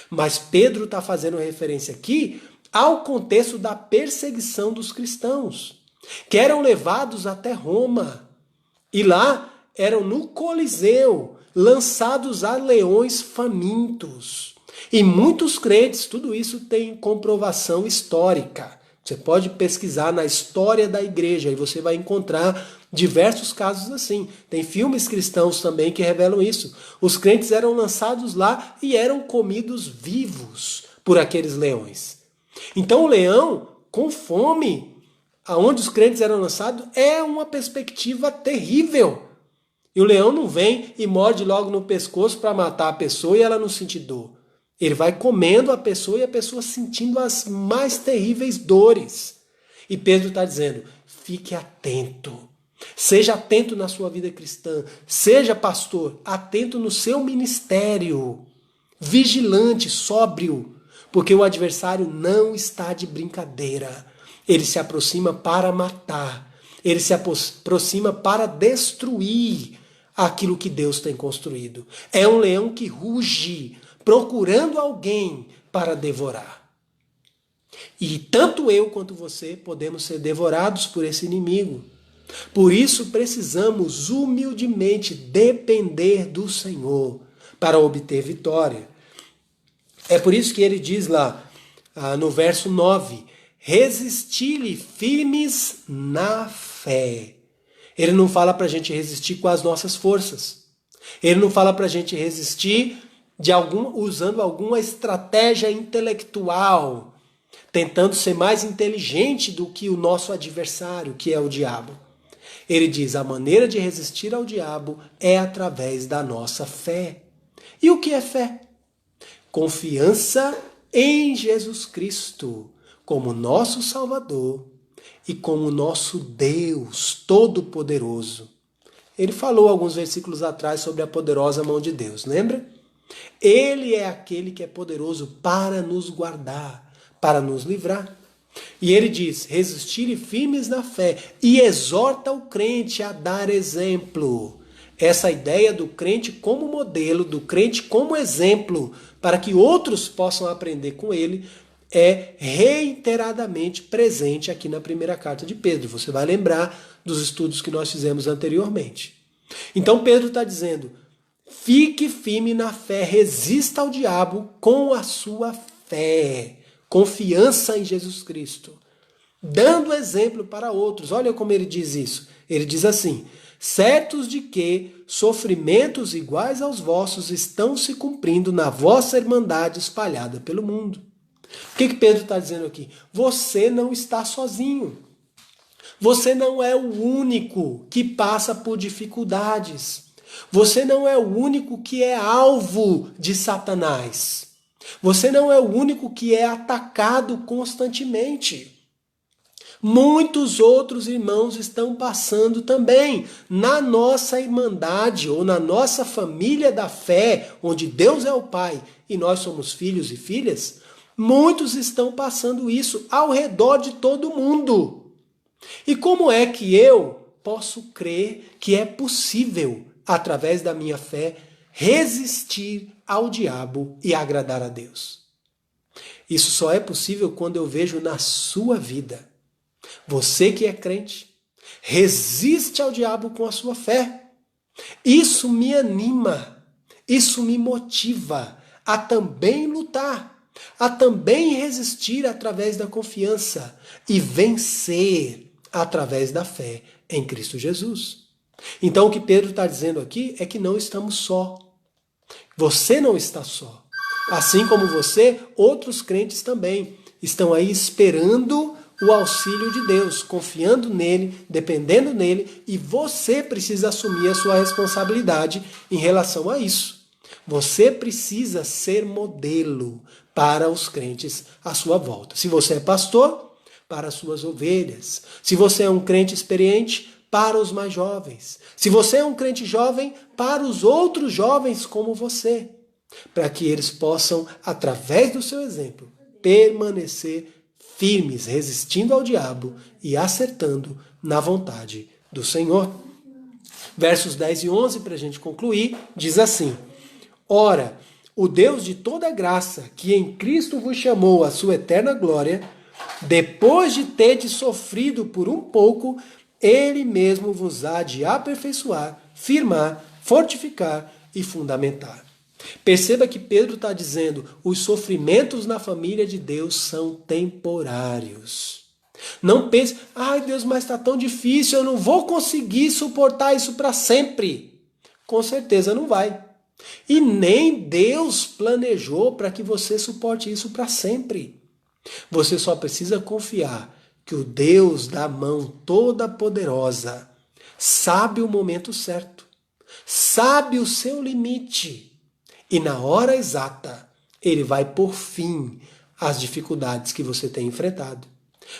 Mas Pedro está fazendo referência aqui ao contexto da perseguição dos cristãos, que eram levados até Roma. E lá eram no Coliseu, lançados a leões famintos. E muitos crentes, tudo isso tem comprovação histórica. Você pode pesquisar na história da igreja e você vai encontrar diversos casos assim. Tem filmes cristãos também que revelam isso. Os crentes eram lançados lá e eram comidos vivos por aqueles leões. Então o leão, com fome, aonde os crentes eram lançados, é uma perspectiva terrível. E o leão não vem e morde logo no pescoço para matar a pessoa e ela não sentir dor. Ele vai comendo a pessoa e a pessoa sentindo as mais terríveis dores. E Pedro está dizendo, fique atento. Seja atento na sua vida cristã. Seja, pastor, atento no seu ministério. Vigilante, sóbrio. Porque o adversário não está de brincadeira. Ele se aproxima para matar. Ele se aproxima para destruir aquilo que Deus tem construído. É um leão que ruge, procurando alguém para devorar. E tanto eu quanto você podemos ser devorados por esse inimigo. Por isso precisamos humildemente depender do Senhor para obter vitória. É por isso que ele diz lá no verso 9, resisti-lhe firmes na fé. Ele não fala para a gente resistir com as nossas forças. Ele não fala para a gente resistir usando alguma estratégia intelectual, tentando ser mais inteligente do que o nosso adversário, que é o diabo. Ele diz, a maneira de resistir ao diabo é através da nossa fé. E o que é fé? Confiança em Jesus Cristo como nosso Salvador e como nosso Deus Todo-Poderoso. Ele falou alguns versículos atrás sobre a poderosa mão de Deus, lembra? Ele é aquele que é poderoso para nos guardar, para nos livrar. E ele diz, resistirem firmes na fé e exorta o crente a dar exemplo. Essa ideia do crente como modelo, do crente como exemplo, para que outros possam aprender com ele, é reiteradamente presente aqui na primeira carta de Pedro. Você vai lembrar dos estudos que nós fizemos anteriormente. Então Pedro está dizendo, fique firme na fé, resista ao diabo com a sua fé, confiança em Jesus Cristo, dando exemplo para outros. Olha como ele diz isso. Ele diz assim, certos de que sofrimentos iguais aos vossos estão se cumprindo na vossa irmandade espalhada pelo mundo. O que Pedro está dizendo aqui? Você não está sozinho. Você não é o único que passa por dificuldades. Você não é o único que é alvo de Satanás. Você não é o único que é atacado constantemente. Muitos outros irmãos estão passando também. Na nossa irmandade ou na nossa família da fé, onde Deus é o Pai e nós somos filhos e filhas, muitos estão passando isso ao redor de todo mundo. E como é que eu posso crer que é possível, através da minha fé, resistir ao diabo e agradar a Deus? Isso só é possível quando eu vejo na sua vida. Você que é crente, resiste ao diabo com a sua fé. Isso me anima, isso me motiva a também lutar, a também resistir através da confiança e vencer através da fé em Cristo Jesus. Então o que Pedro está dizendo aqui é que não estamos só. Você não está só. Assim como você, outros crentes também estão aí esperando o auxílio de Deus, confiando nele, dependendo nele, e você precisa assumir a sua responsabilidade em relação a isso. Você precisa ser modelo para os crentes à sua volta. Se você é pastor, para as suas ovelhas. Se você é um crente experiente, para os mais jovens. Se você é um crente jovem, para os outros jovens como você. Para que eles possam, através do seu exemplo, permanecer firmes, resistindo ao diabo e acertando na vontade do Senhor. Versos 10 e 11, para a gente concluir, diz assim: Ora, o Deus de toda graça, que em Cristo vos chamou à sua eterna glória, depois de terdes sofrido por um pouco, Ele mesmo vos há de aperfeiçoar, firmar, fortificar e fundamentar. Perceba que Pedro está dizendo, os sofrimentos na família de Deus são temporários. Não pense, ai Deus, mas está tão difícil, eu não vou conseguir suportar isso para sempre. Com certeza não vai. E nem Deus planejou para que você suporte isso para sempre. Você só precisa confiar que o Deus da mão toda poderosa sabe o momento certo, sabe o seu limite. E na hora exata, Ele vai pôr fim às dificuldades que você tem enfrentado.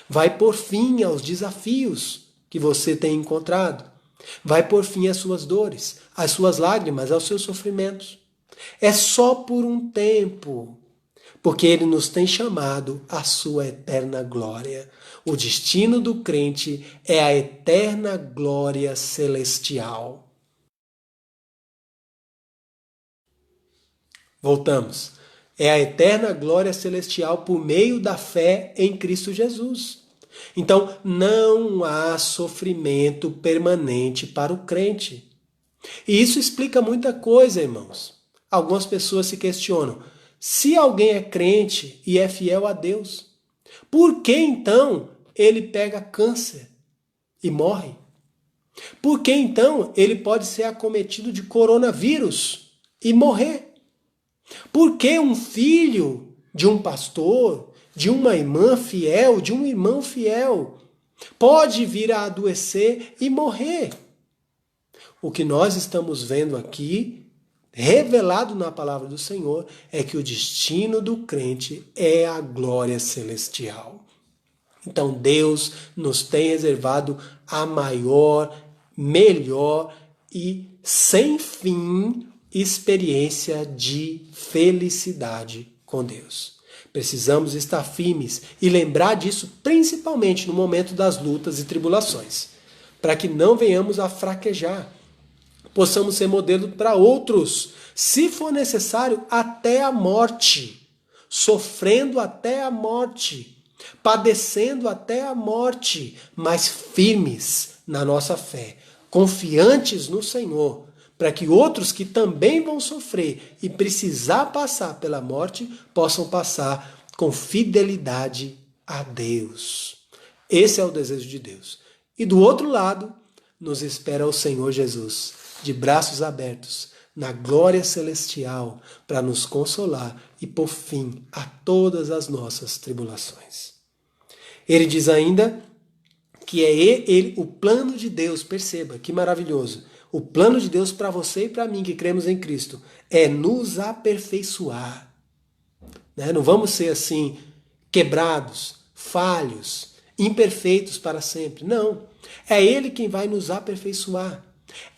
Vai pôr fim aos desafios que você tem encontrado. Vai pôr fim às suas dores, às suas lágrimas, aos seus sofrimentos. É só por um tempo, porque Ele nos tem chamado à sua eterna glória. O destino do crente é a eterna glória celestial. Voltamos. É a eterna glória celestial por meio da fé em Cristo Jesus. Então, não há sofrimento permanente para o crente. E isso explica muita coisa, irmãos. Algumas pessoas se questionam, se alguém é crente e é fiel a Deus, por que então ele pega câncer e morre? Por que então ele pode ser acometido de coronavírus e morrer? Por que um filho de um pastor, de uma irmã fiel, de um irmão fiel, pode vir a adoecer e morrer? O que nós estamos vendo aqui, revelado na palavra do Senhor, é que o destino do crente é a glória celestial. Então Deus nos tem reservado a maior, melhor e sem fim experiência de felicidade com Deus. Precisamos estar firmes e lembrar disso principalmente no momento das lutas e tribulações, para que não venhamos a fraquejar, possamos ser modelo para outros, se for necessário, até a morte, sofrendo até a morte, padecendo até a morte, mas firmes na nossa fé, confiantes no Senhor, para que outros que também vão sofrer e precisar passar pela morte, possam passar com fidelidade a Deus. Esse é o desejo de Deus. E do outro lado, nos espera o Senhor Jesus, de braços abertos, na glória celestial, para nos consolar e pôr fim a todas as nossas tribulações. Ele diz ainda que é ele, o plano de Deus, perceba que maravilhoso, o plano de Deus para você e para mim que cremos em Cristo é nos aperfeiçoar. Não vamos ser assim quebrados, falhos, imperfeitos para sempre. Não. É Ele quem vai nos aperfeiçoar.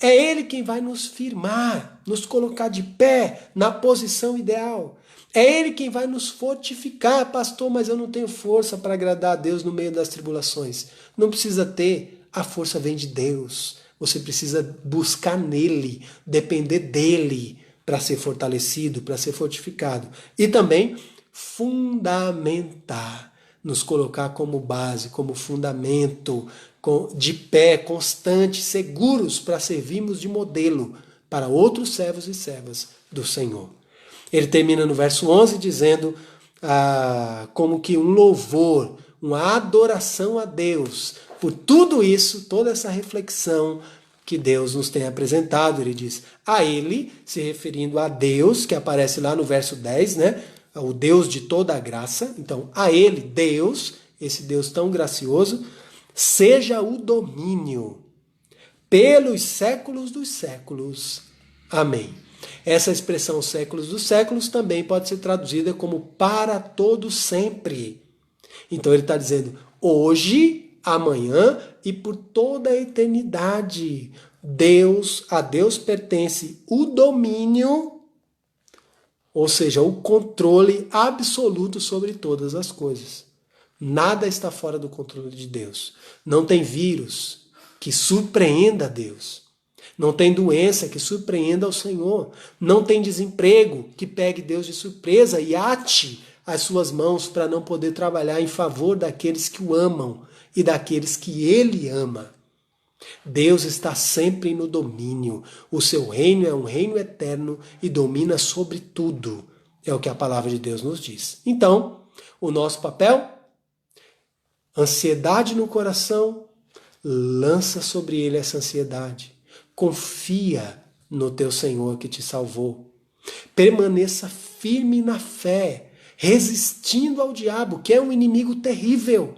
É Ele quem vai nos firmar, nos colocar de pé na posição ideal. É Ele quem vai nos fortificar. Pastor, mas eu não tenho força para agradar a Deus no meio das tribulações. Não precisa ter. A força vem de Deus. Você precisa buscar nele, depender dele para ser fortalecido, para ser fortificado. E também fundamentar, nos colocar como base, como fundamento, de pé, constante, seguros para servirmos de modelo para outros servos e servas do Senhor. Ele termina no verso 11 dizendo como que um louvor, uma adoração a Deus, por tudo isso, toda essa reflexão que Deus nos tem apresentado. Ele diz a Ele, se referindo a Deus, que aparece lá no verso 10, né? O Deus de toda a graça. Então, a Ele, Deus, esse Deus tão gracioso, seja o domínio pelos séculos dos séculos. Amém. Essa expressão séculos dos séculos também pode ser traduzida como para todo sempre. Então ele está dizendo hoje, amanhã e por toda a eternidade. A Deus pertence o domínio, ou seja, o controle absoluto sobre todas as coisas. Nada está fora do controle de Deus. Não tem vírus que surpreenda a Deus. Não tem doença que surpreenda ao Senhor. Não tem desemprego que pegue Deus de surpresa e ate as suas mãos para não poder trabalhar em favor daqueles que o amam e daqueles que Ele ama. Deus está sempre no domínio. O seu reino é um reino eterno e domina sobre tudo. É o que a palavra de Deus nos diz. Então, o nosso papel? Ansiedade no coração, lança sobre ele essa ansiedade. Confia no teu Senhor que te salvou. Permaneça firme na fé, resistindo ao diabo, que é um inimigo terrível,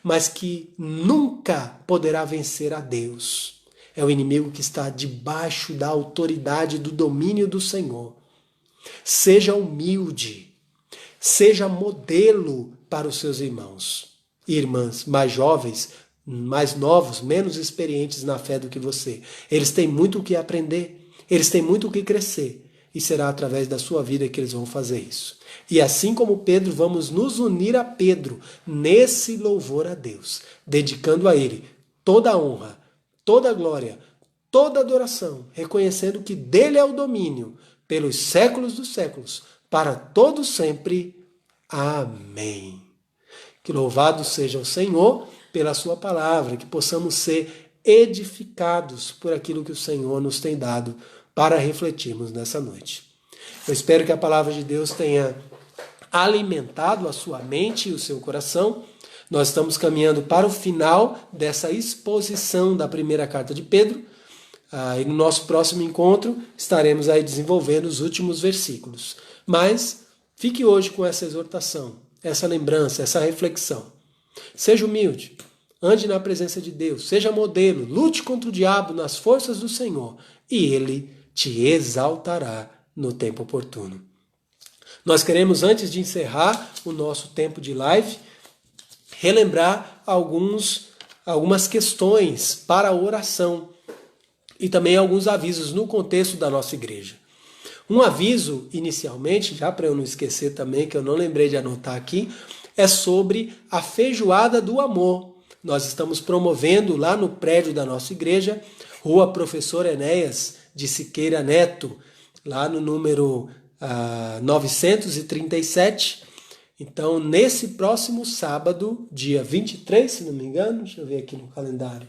mas que nunca poderá vencer a Deus. É o inimigo que está debaixo da autoridade, do domínio do Senhor. Seja humilde, seja modelo para os seus irmãos e irmãs mais jovens, mais novos, menos experientes na fé do que você. Eles têm muito o que aprender, eles têm muito o que crescer, e será através da sua vida que eles vão fazer isso. E assim como Pedro, vamos nos unir a Pedro nesse louvor a Deus, dedicando a Ele toda a honra, toda a glória, toda a adoração, reconhecendo que dele é o domínio pelos séculos dos séculos, para todos sempre. Amém. Que louvado seja o Senhor pela sua palavra, que possamos ser edificados por aquilo que o Senhor nos tem dado para refletirmos nessa noite. Eu espero que a palavra de Deus tenha alimentado a sua mente e o seu coração. Nós estamos caminhando para o final dessa exposição da primeira carta de Pedro. E no nosso próximo encontro estaremos aí desenvolvendo os últimos versículos. Mas fique hoje com essa exortação, essa lembrança, essa reflexão. Seja humilde, ande na presença de Deus, seja modelo, lute contra o diabo nas forças do Senhor e ele te exaltará no tempo oportuno. Nós queremos, antes de encerrar o nosso tempo de live, relembrar algumas questões para a oração e também alguns avisos no contexto da nossa igreja. Um aviso, inicialmente, já para eu não esquecer também, que eu não lembrei de anotar aqui, é sobre a Feijoada do Amor. Nós estamos promovendo lá no prédio da nossa igreja, Rua Professor Enéas de Siqueira Neto, lá no número 937. Então, nesse próximo sábado, dia 23, se não me engano, deixa eu ver aqui no calendário,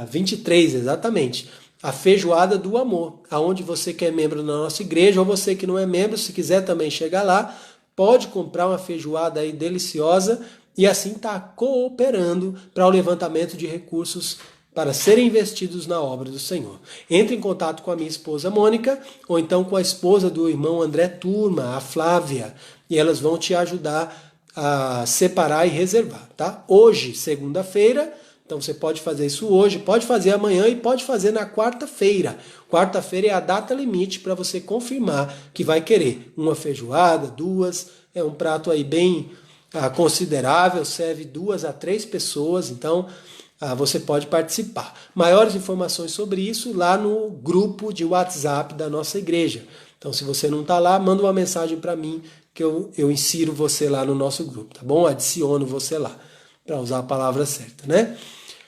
23, exatamente, a Feijoada do Amor, aonde você que é membro da nossa igreja, ou você que não é membro, se quiser também chegar lá, pode comprar uma feijoada aí deliciosa e assim está cooperando para o levantamento de recursos para serem investidos na obra do Senhor. Entre em contato com a minha esposa Mônica, ou então com a esposa do irmão André Turma, a Flávia, e elas vão te ajudar a separar e reservar, tá? Hoje, segunda-feira, então você pode fazer isso hoje, pode fazer amanhã e pode fazer na quarta-feira. Quarta-feira é a data limite para você confirmar que vai querer uma feijoada, duas, é um prato aí bem considerável, serve 2 a 3 pessoas, então você pode participar. Maiores informações sobre isso lá no grupo de WhatsApp da nossa igreja. Então, se você não está lá, manda uma mensagem para mim que eu insiro você lá no nosso grupo, tá bom? Adiciono você lá, para usar a palavra certa, né?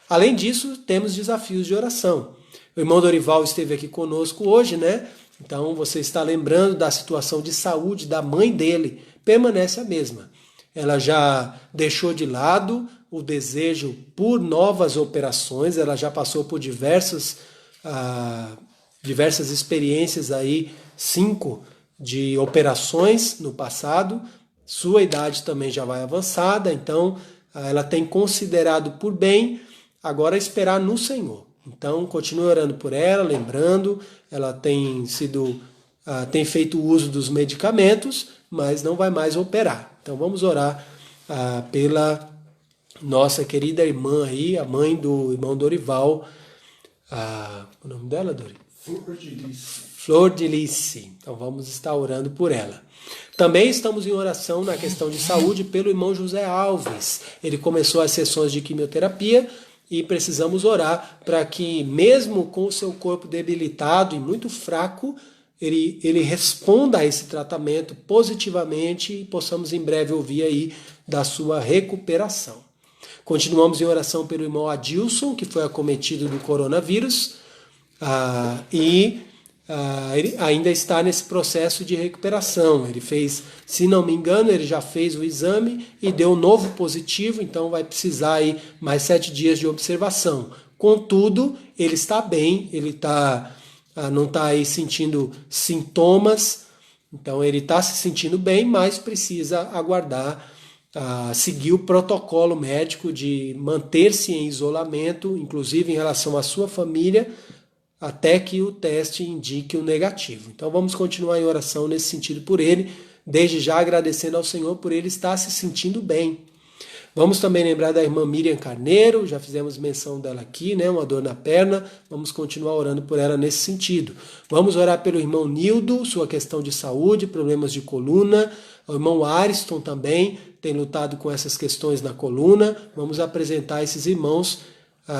Além disso, temos desafios de oração. O irmão Dorival esteve aqui conosco hoje, né? Então, você está lembrando da situação de saúde da mãe dele, permanece a mesma. Ela já deixou de lado o desejo por novas operações, ela já passou por diversas experiências aí, 5 de operações no passado, sua idade também já vai avançada, então ela tem considerado por bem agora esperar no Senhor. Então continue orando por ela, lembrando, ela tem feito uso dos medicamentos, mas não vai mais operar. Então vamos orar pela nossa querida irmã aí, a mãe do irmão Dorival, o nome dela, Dori? Flor de Lice. Então vamos estar orando por ela. Também estamos em oração na questão de saúde pelo irmão José Alves. Ele começou as sessões de quimioterapia e precisamos orar para que, mesmo com o seu corpo debilitado e muito fraco, ele responda a esse tratamento positivamente e possamos em breve ouvir aí da sua recuperação. Continuamos em oração pelo irmão Adilson, que foi acometido do coronavírus, ele ainda está nesse processo de recuperação. Ele fez, se não me engano, ele já fez o exame e deu um novo positivo, então vai precisar aí mais 7 dias de observação. Contudo, ele está bem, ele não está aí sentindo sintomas, então ele está se sentindo bem, mas precisa aguardar, seguir o protocolo médico de manter-se em isolamento, inclusive em relação à sua família, até que o teste indique o negativo. Então vamos continuar em oração nesse sentido por ele, desde já agradecendo ao Senhor por ele estar se sentindo bem. Vamos também lembrar da irmã Miriam Carneiro, já fizemos menção dela aqui, né? Uma dor na perna, vamos continuar orando por ela nesse sentido. Vamos orar pelo irmão Nildo, sua questão de saúde, problemas de coluna. O irmão Ariston também tem lutado com essas questões na coluna. Vamos apresentar esses irmãos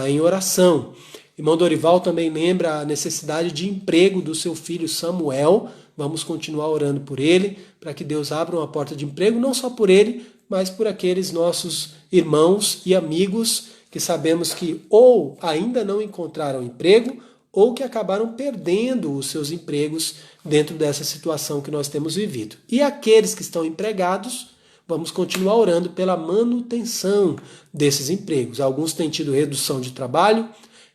em oração. Irmão Dorival também lembra a necessidade de emprego do seu filho Samuel. Vamos continuar orando por ele, para que Deus abra uma porta de emprego, não só por ele, mas por aqueles nossos irmãos e amigos que sabemos que ou ainda não encontraram emprego, ou que acabaram perdendo os seus empregos dentro dessa situação que nós temos vivido. E aqueles que estão empregados, vamos continuar orando pela manutenção desses empregos. Alguns têm tido redução de trabalho,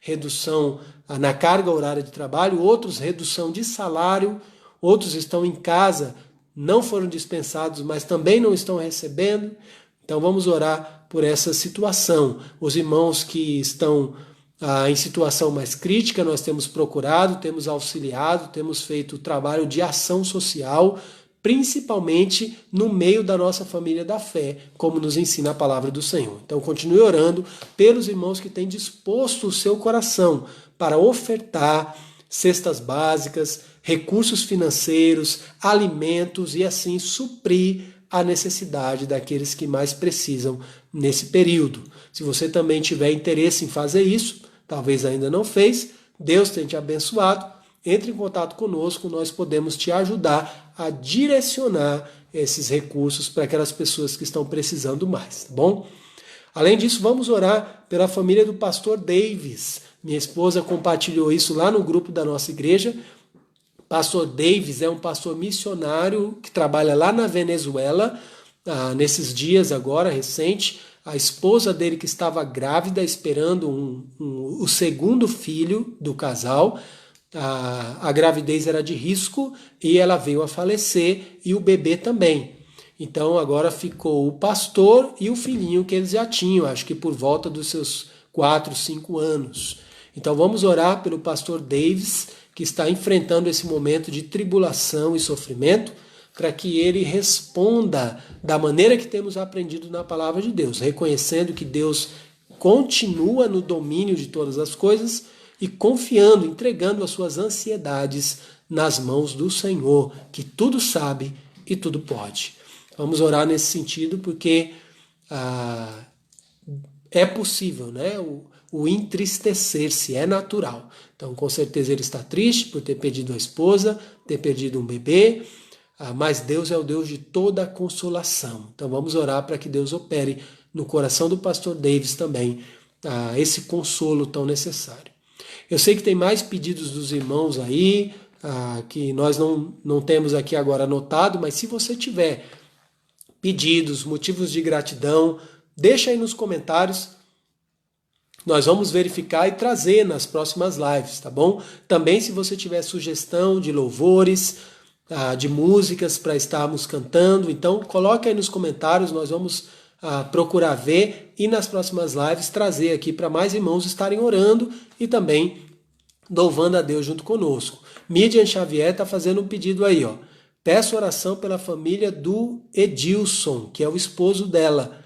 redução na carga horária de trabalho, outros redução de salário, outros estão em casa, não foram dispensados, mas também não estão recebendo. Então vamos orar por essa situação. Os irmãos que estão em situação mais crítica, nós temos procurado, temos auxiliado, temos feito trabalho de ação social, principalmente no meio da nossa família da fé, como nos ensina a palavra do Senhor. Então continue orando pelos irmãos que têm disposto o seu coração para ofertar cestas básicas, recursos financeiros, alimentos e assim suprir a necessidade daqueles que mais precisam nesse período. Se você também tiver interesse em fazer isso, talvez ainda não fez, Deus tem te abençoado, entre em contato conosco, nós podemos te ajudar a direcionar esses recursos para aquelas pessoas que estão precisando mais, tá bom? Além disso, vamos orar pela família do pastor Davis. Minha esposa compartilhou isso lá no grupo da nossa igreja. Pastor Davis é um pastor missionário que trabalha lá na Venezuela, nesses dias agora, recente. A esposa dele que estava grávida, esperando o segundo filho do casal. A gravidez era de risco e ela veio a falecer e o bebê também. Então agora ficou o pastor e o filhinho que eles já tinham, acho que por volta dos seus 4, 5 anos. Então vamos orar pelo pastor Davis, que está enfrentando esse momento de tribulação e sofrimento, para que ele responda da maneira que temos aprendido na palavra de Deus, reconhecendo que Deus continua no domínio de todas as coisas e confiando, entregando as suas ansiedades nas mãos do Senhor, que tudo sabe e tudo pode. Vamos orar nesse sentido, porque é possível, né? O entristecer-se é natural. Então, com certeza ele está triste por ter perdido a esposa, ter perdido um bebê, mas Deus é o Deus de toda a consolação. Então, vamos orar para que Deus opere no coração do pastor Davis também esse consolo tão necessário. Eu sei que tem mais pedidos dos irmãos aí, que nós não temos aqui agora anotado, mas se você tiver pedidos, motivos de gratidão, deixa aí nos comentários. Nós vamos verificar e trazer nas próximas lives, tá bom? Também se você tiver sugestão de louvores, de músicas para estarmos cantando, então coloque aí nos comentários, nós vamos procurar ver e nas próximas lives trazer aqui para mais irmãos estarem orando e também louvando a Deus junto conosco. Midian Xavier está fazendo um pedido aí, ó. Peço oração pela família do Edilson, que é o esposo dela.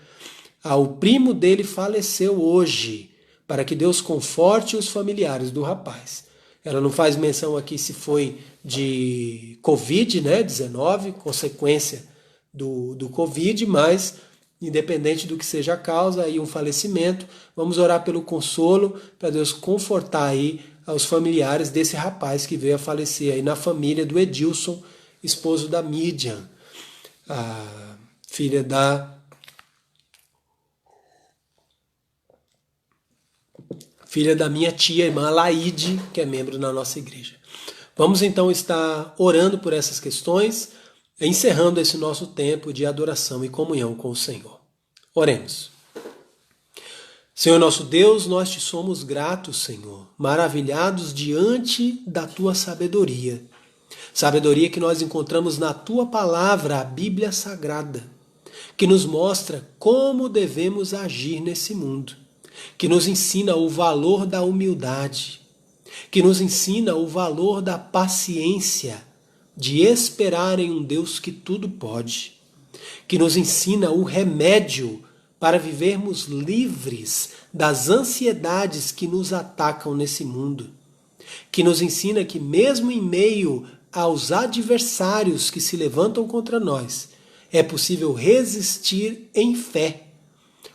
O primo dele faleceu hoje, para que Deus conforte os familiares do rapaz. Ela não faz menção aqui se foi de Covid, né, 19, consequência do Covid, mas independente do que seja a causa, aí um falecimento, vamos orar pelo consolo, para Deus confortar aí aos familiares desse rapaz que veio a falecer aí na família do Edilson, esposo da Midian, a filha da minha tia, irmã Laide, que é membro da nossa igreja. Vamos então estar orando por essas questões, encerrando esse nosso tempo de adoração e comunhão com o Senhor. Oremos. Senhor nosso Deus, nós te somos gratos, Senhor, maravilhados diante da tua sabedoria. Sabedoria que nós encontramos na tua palavra, a Bíblia Sagrada, que nos mostra como devemos agir nesse mundo, que nos ensina o valor da humildade, que nos ensina o valor da paciência, de esperar em um Deus que tudo pode, que nos ensina o remédio para vivermos livres das ansiedades que nos atacam nesse mundo, que nos ensina que mesmo em meio aos adversários que se levantam contra nós, é possível resistir em fé,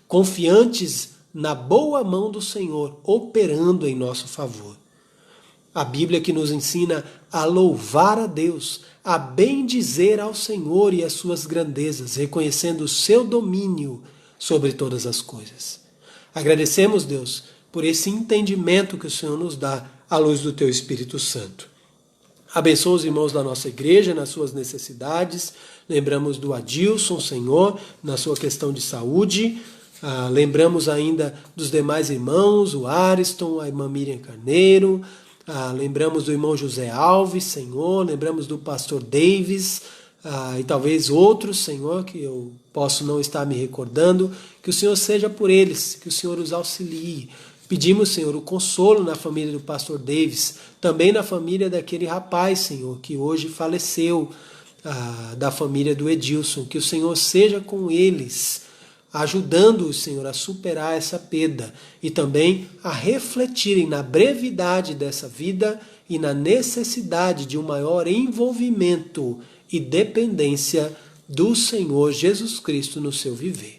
confiantes na boa mão do Senhor, operando em nosso favor. A Bíblia que nos ensina a louvar a Deus, a bendizer ao Senhor e as suas grandezas, reconhecendo o seu domínio sobre todas as coisas. Agradecemos, Deus, por esse entendimento que o Senhor nos dá à luz do teu Espírito Santo. Abençoa os irmãos da nossa igreja nas suas necessidades. Lembramos do Adilson, Senhor, na sua questão de saúde. Lembramos ainda dos demais irmãos, o Ariston, a irmã Miriam Carneiro. Lembramos do irmão José Alves, Senhor. Lembramos do pastor Davis e talvez outros, Senhor, que eu posso não estar me recordando. Que o Senhor seja por eles, que o Senhor os auxilie. Pedimos, Senhor, o consolo na família do pastor Davis, também na família daquele rapaz, Senhor, que hoje faleceu, da família do Edilson. Que o Senhor seja com eles, ajudando-os, Senhor, a superar essa perda e também a refletirem na brevidade dessa vida e na necessidade de um maior envolvimento e dependência do Senhor Jesus Cristo no seu viver.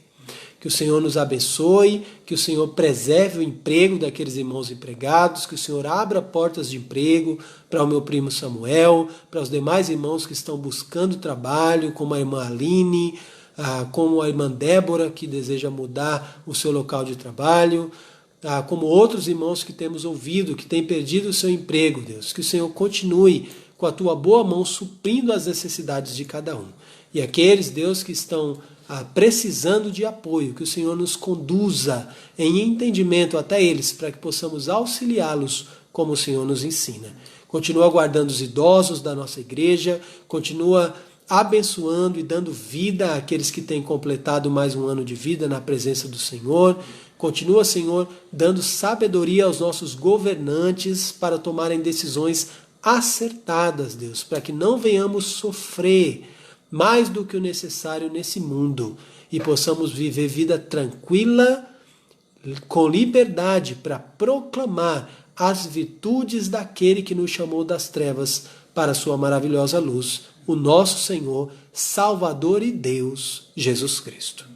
Que o Senhor nos abençoe, que o Senhor preserve o emprego daqueles irmãos empregados, que o Senhor abra portas de emprego para o meu primo Samuel, para os demais irmãos que estão buscando trabalho, como a irmã Aline, como a irmã Débora, que deseja mudar o seu local de trabalho, como outros irmãos que temos ouvido, que têm perdido o seu emprego, Deus. Que o Senhor continue com a tua boa mão suprindo as necessidades de cada um. E aqueles, Deus, que estão precisando de apoio, que o Senhor nos conduza em entendimento até eles, para que possamos auxiliá-los como o Senhor nos ensina. Continua guardando os idosos da nossa igreja, continua abençoando e dando vida àqueles que têm completado mais um ano de vida na presença do Senhor. Continua, Senhor, dando sabedoria aos nossos governantes para tomarem decisões acertadas, Deus, para que não venhamos sofrer mais do que o necessário nesse mundo e possamos viver vida tranquila, com liberdade para proclamar as virtudes daquele que nos chamou das trevas para a sua maravilhosa luz, o nosso Senhor Salvador e Deus, Jesus Cristo.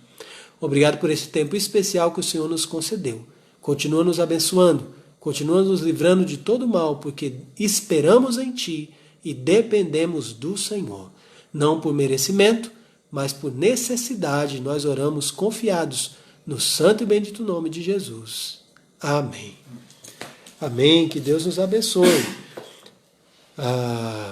Obrigado por esse tempo especial que o Senhor nos concedeu. Continua nos abençoando, continua nos livrando de todo mal, porque esperamos em Ti e dependemos do Senhor. Não por merecimento, mas por necessidade, nós oramos confiados no santo e bendito nome de Jesus. Amém. Amém. Que Deus nos abençoe.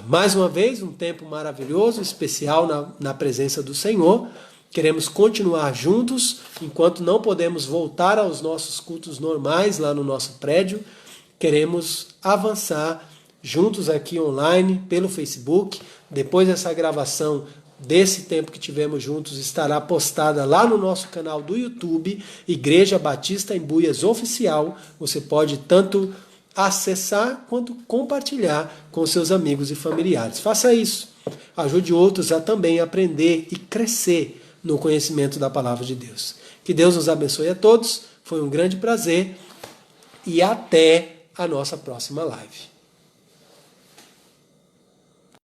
Mais uma vez, um tempo maravilhoso, especial na presença do Senhor. Queremos continuar juntos, enquanto não podemos voltar aos nossos cultos normais lá no nosso prédio. Queremos avançar juntos aqui online, pelo Facebook. Depois dessa gravação desse tempo que tivemos juntos estará postada lá no nosso canal do YouTube, Igreja Batista Embuias Oficial. Você pode tanto acessar quanto compartilhar com seus amigos e familiares. Faça isso. Ajude outros a também aprender e crescer no conhecimento da palavra de Deus. Que Deus nos abençoe a todos. Foi um grande prazer e até a nossa próxima live.